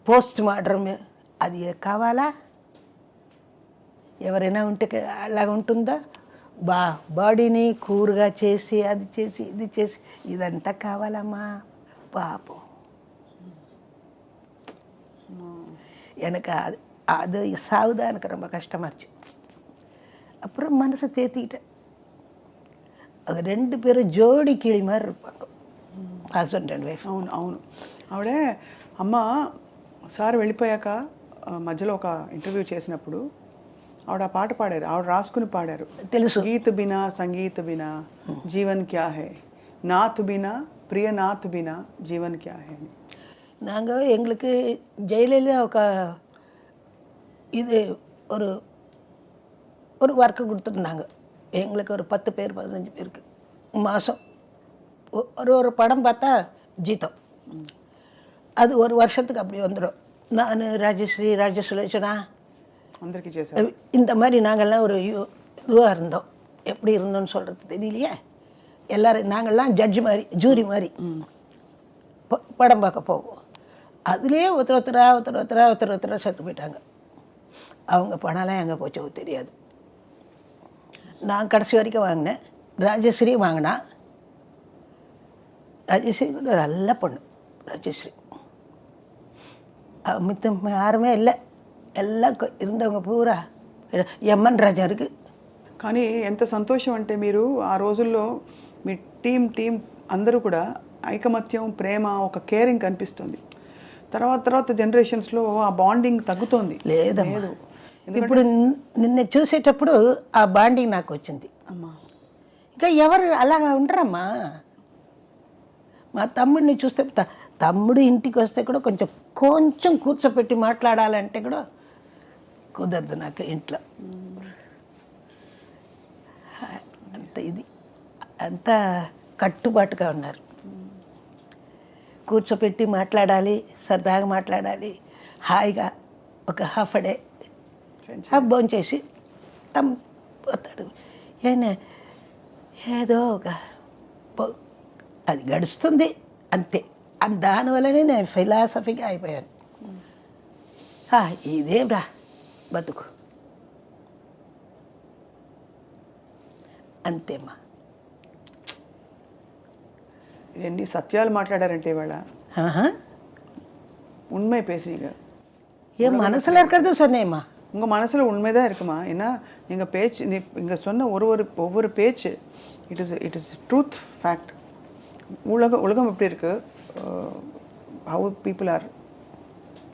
పోస్ట్ మార్టం అది కావాలా? ఎవరైనా ఉంటే అలాగ ఉంటుందా? బాడీని కూరగా చేసి అది చేసి ఇది చేసి ఇదంతా కావాలమ్మా పాపం. எனக்கு அது சாவுதான் எனக்கு ரொம்ப கஷ்டமாச்சு. அப்புறம் மனசை தேத்திக்கிட்டேன். அது 2 பேரும் ஜோடி கிளி மாதிரி இருப்பாங்க, హస్బెండ్ అండ్ వైఫ్. అవును. ఆవిడే అమ్మ సార్ వెళ్ళిపోయాక మధ్యలో ఒక ఇంటర్వ్యూ చేసినప్పుడు ఆవిడ ఆ పాట పాడారు, ఆవిడ రాసుకుని పాడారు. తెలుసు. గీత్ బినా సంగీత్ బినా జీవన్ క్యా హై, నాత్ బినా பிரிய நாத் பினா ஜீவன் கியா ஹை. நாங்கள் எங்களுக்கு ஜெயலலிதா இது ஒரு ஒரு ஒர்க்கு கொடுத்துருந்தாங்க எங்களுக்கு, ஒரு 10 பேர் 15 பேருக்கு மாதம் ஒரு படம் பார்த்தா ஜீதம். அது ஒரு வருஷத்துக்கு அப்படி வந்துடும். நான் ராஜஸ்ரீ ராஜசுலேஷனா అందరికీ చేశారు. இந்த மாதிரி நாங்கள்லாம் ஒரு இதுவாக இருந்தோம். எப்படி இருந்தோம்னு சொல்கிறது தெரியலையே. எல்லோரும் நாங்கள்லாம் ஜட்ஜு மாதிரி, ஜூரி மாதிரி படம் பார்க்க போவோம். அதுலேயே ஒருத்தர் செத்து போயிட்டாங்க. அவங்க பணம்லாம் எங்கே போச்சோ தெரியாது. நான் கடைசி வரைக்கும் வாங்கினேன். ராஜஸ்ரீ வாங்கினா. ராஜஸ்ரீ கூட நல்ல பொண்ணு. ராஜஸ்ரீ மித்தம் யாருமே இல்லை, எல்லாம் இருந்தவங்க பூரா. எம்என் ராஜா இருக்குது. కానీ ఎంత సంతోషం అంటే మీరు ఆ రోజుల్లో మీ టీం అందరూ కూడా ఐకమత్యం, ప్రేమ, ఒక కేరింగ్ కనిపిస్తుంది. తర్వాత జనరేషన్స్లో ఆ బాండింగ్ తగ్గుతోంది. లేదమ్మా, ఇప్పుడు నిన్న చూసేటప్పుడు ఆ బాండింగ్ నాకు వచ్చింది అమ్మా. ఇంకా ఎవరు అలాగా ఉండరమ్మా. మా తమ్ముడిని చూస్తే తమ్ముడు ఇంటికి వస్తే కూడా కొంచెం కూర్చోపెట్టి మాట్లాడాలంటే కూడా కుదరదు నాకు ఇంట్లో. అంత కట్టుబాటుగా ఉన్నారు. కూర్చోపెట్టి మాట్లాడాలి, సరదాగా మాట్లాడాలి, హాయిగా ఒక హాఫ్ డే భోంచేసి పోతాడు. ఏదో అది గడుస్తుంది అంతే. దానివల్లనే నేను ఫిలాసఫీగా అయిపోయాను. ఇదేం రా బతుకు అంతేమ్మా. ఎన్ని సత్యాలు మాట్లాడారంటే ఇవాళ. உண்மை பேசுறீங்க. என் மனசில் இருக்கிறது சொன்னேம்மா. உங்கள் மனசில் உண்மைதான் இருக்குமா? ஏன்னா நீங்கள் பேச்சு இங்கே சொன்ன ஒவ்வொரு பேச்சு இட் இஸ் ட்ரூத் ஃபேக்ட். உலகம் எப்படி இருக்குது, how people are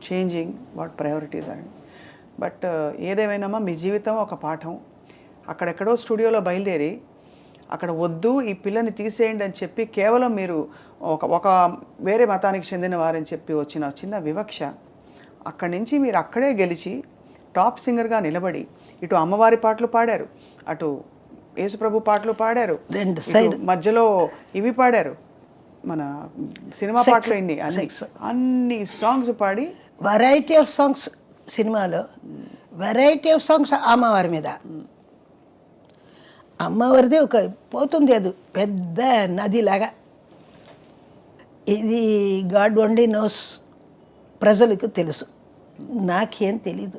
changing, what priorities అని. బట్ ఏదేమైనా మీ జీవితం ఒక పాఠం. అక్కడెక్కడో స్టూడియోలో బయలుదేరి అక్కడ వద్దు ఈ పిల్లని తీసేయండి అని చెప్పి కేవలం మీరు ఒక వేరే మతానికి చెందిన వారని చెప్పి వచ్చిన చిన్న వివక్ష, అక్కడి నుంచి మీరు అక్కడే గెలిచి టాప్ సింగర్గా నిలబడి ఇటు అమ్మవారి పాటలు పాడారు, అటు యేసుప్రభు పాటలు పాడారు, మధ్యలో ఇవి పాడారు, మన సినిమా పాటలు అన్ని సాంగ్స్ పాడి వెరైటీ ఆఫ్ సాంగ్స్ సినిమాలో, వెరైటీ ఆఫ్ సాంగ్స్ అమ్మవారి మీద. అమ్మవారిది ఒక పోతుంది, అది పెద్ద నదిలాగా. ఇది గాడ్ ఓన్లీ నోస్, ప్రజలకు తెలుసు, నాకేం తెలీదు.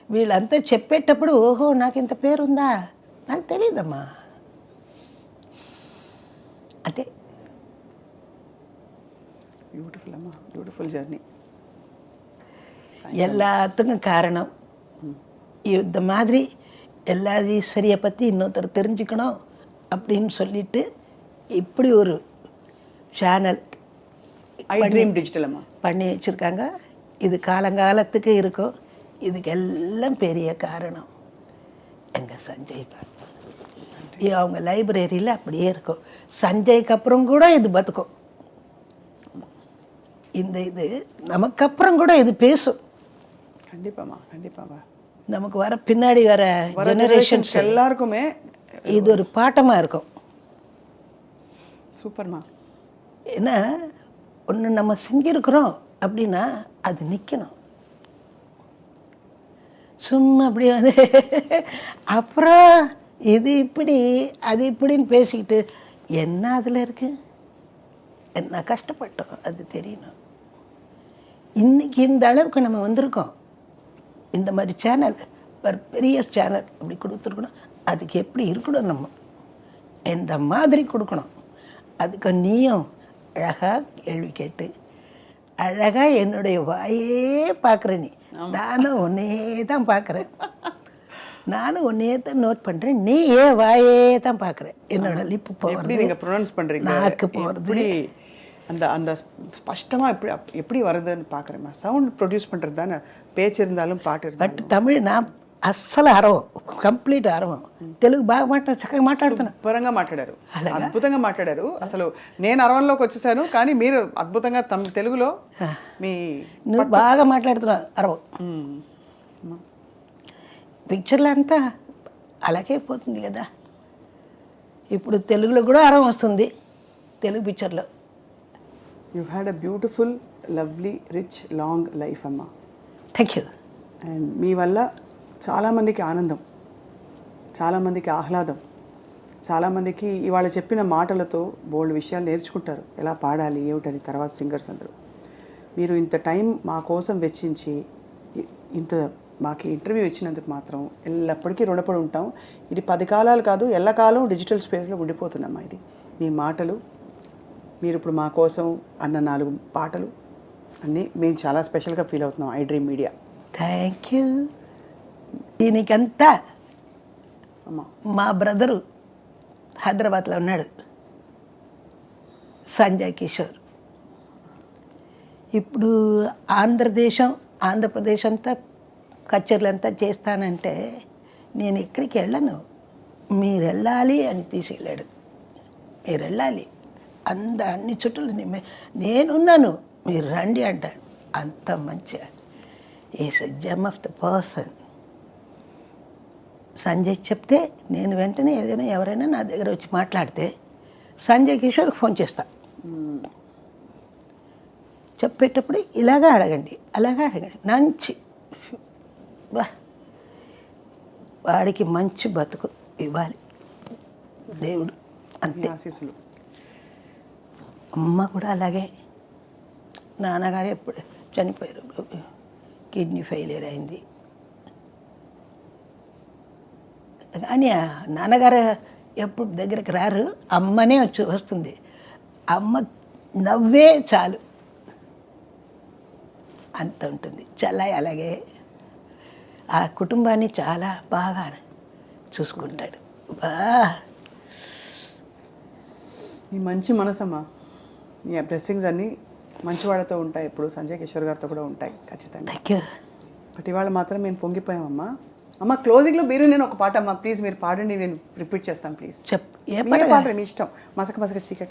వీళ్ళంతా చెప్పేటప్పుడు ఓహో నాకు ఇంత పేరుందా, నాకు తెలీదమ్మా. అంటే பியூட்டிஃபுல் அம்மா, பியூட்டிஃபுல் ஜர்னி. எல்லாத்துக்கும் காரணம் இந்த மாதிரி எல்லா ஈஸ்வரியை பற்றி இன்னொருத்தர் தெரிஞ்சுக்கணும் அப்படின்னு சொல்லிட்டு இப்படி ஒரு சேனல் டிஜிட்டல் அம்மா பண்ணி வச்சுருக்காங்க. இது காலங்காலத்துக்கு இருக்கும். இதுக்கெல்லாம் பெரிய காரணம் எங்கள் சஞ்சய் தான். அவங்க லைப்ரரியில் அப்படியே இருக்கும். சஞ்சய்க்கு அப்புறம் கூட இது பத்துக்கும். இந்த இது நமக்கு அப்புறம் கூட இது பேசும். கண்டிப்பாம்மா, கண்டிப்பாம்மா. நமக்கு வர பின்னாடி வர ஜெனரேஷன்ஸ் எல்லாருக்குமே இது ஒரு பாட்டமாக இருக்கும். சூப்பர்மா. ஏன்னா ஒன்று நம்ம செஞ்சுருக்குறோம் அப்படின்னா அது நிற்கணும். சும்மா அப்படி வந்து அப்புறம் இது இப்படி அது இப்படின்னு பேசிக்கிட்டு என்ன அதில் இருக்கு, என்ன கஷ்டப்பட்டோம் அது தெரியணும். இன்றைக்கி இந்த அளவுக்கு நம்ம வந்திருக்கோம். இந்த மாதிரி சேனல், ஒரு பெரிய சேனல் அப்படி கொடுத்துருக்கணும். அதுக்கு எப்படி இருக்கணும், நம்ம எந்த மாதிரி கொடுக்கணும். அதுக்கு நீயும் அழகாக கேள்வி கேட்டு அழகாக என்னுடைய வாயே பார்க்குற. நீ நானும் ஒன்னே தான் பார்க்குறேன், நானும் ஒன்னே தான் நோட் பண்ணுறேன். நீ ஏன் வாயே தான் பார்க்குறேன். என்னோட லிப்பு போகிறது, நீங்கள் ப்ரொனவுன்ஸ் பண்ணுறீங்க, நாக்கு போகிறது, அந்த ஸ்பஷ்டமாக எப்படி வருதுன்னு பார்க்குறேம்மா. சவுண்ட் ப்ரொடியூஸ் பண்ணுறது தானே, பேச்சு இருந்தாலும் பாட்டு బట్ இருந்தாலும். తమిళ్ నా అస్సలు అరవం, కంప్లీట్ అరవం. తెలుగు బాగా చక్కగా మాట్లాడుతున్నా. శుభ్రంగా మాట్లాడారు, అద్భుతంగా మాట్లాడారు. అసలు నేను అరవంలోకి వచ్చేసాను, కానీ మీరు అద్భుతంగా తెలుగులో మీ నువ్వు బాగా మాట్లాడుతున్నావు అరవం. పిక్చర్లో అంతా అలాగే పోతుంది కదా. ఇప్పుడు తెలుగులో కూడా అరవం వస్తుంది తెలుగు పిక్చర్లో. You had a beautiful, lovely, rich, long life అమ్మా. Thank you. అండ్ మీ వల్ల చాలామందికి ఆనందం, చాలామందికి ఆహ్లాదం, చాలామందికి ఇవాళ చెప్పిన మాటలతో బోల్డ్ విషయాలు నేర్చుకుంటారు, ఎలా పాడాలి ఏమిటని తర్వాత సింగర్స్ అందరూ. మీరు ఇంత టైం మా కోసం వెచ్చించి ఇంత మాకు ఇంటర్వ్యూ ఇచ్చినందుకు మాత్రం ఎల్లప్పటికీ రుణపడి ఉంటాం. ఇది 10 కాలాలు కాదు, ఎల్లకాలం డిజిటల్ స్పేస్లో ఉండిపోతున్నామ్మా. ఇది మీ మాటలు, మీరు ఇప్పుడు మా కోసం అన్న 4 పాటలు అన్నీ మేము చాలా స్పెషల్గా ఫీల్ అవుతున్నాం I dream media. Thank you. దీనికంతా అమ్మా మా బ్రదరు హైదరాబాద్లో ఉన్నాడు, సంజయ్ కిషోర్. ఇప్పుడు ఆంధ్రప్రదేశ్ అంతా కచేరీలంతా చేస్తానంటే నేను ఎక్కడికి వెళ్ళను, మీరు వెళ్ళాలి అని తీసుకెళ్ళాడు. మీరు వెళ్ళాలి, అన్ని చుట్టూ నేనున్నాను, మీరు రండి అంటాడు. అంత మంచిగా is a gem of the person. Sanjay చెప్తే నేను వెంటనే ఏదైనా ఎవరైనా నా దగ్గర వచ్చి మాట్లాడితే సంజయ్ కిషోర్కి ఫోన్ చేస్తా. చెప్పేటప్పుడు ఇలాగా అడగండి, అలాగా అడగండి. మంచి వాడికి మంచి బతుకు ఇవ్వాలి దేవుడు, అంతే. ఆశీస్సులు. అమ్మ కూడా అలాగే. నాన్నగారు ఎప్పుడు చనిపోయారు, కిడ్నీ ఫెయిలియర్ అయింది. కానీ నాన్నగారు ఎప్పుడు దగ్గరికి రారు, అమ్మనే వస్తుంది. అమ్మ నవ్వే చాలు, అంత ఉంటుంది. చెల్లయ్య అలాగే ఆ కుటుంబాన్ని చాలా బాగా చూసుకుంటాడు. ఈ మంచి మనసమ్మా, ఈ బ్లెస్సింగ్స్ అన్నీ మంచి వాళ్ళతో ఉంటాయి, ఎప్పుడు సంజయ్ కిషోర్ గారితో కూడా ఉంటాయి ఖచ్చితంగా. Thank you. బట్ ఇవాళ మాత్రం మేము పొంగిపోయామమ్మా. అమ్మ క్లోజింగ్లో మీరు నేను ఒక పాట అమ్మా, ప్లీజ్ మీరు పాడండి, నేను రిపీట్ చేస్తాను ప్లీజ్. ఏ పాట మీ ఇష్టం. మసక మసక చీకట్లో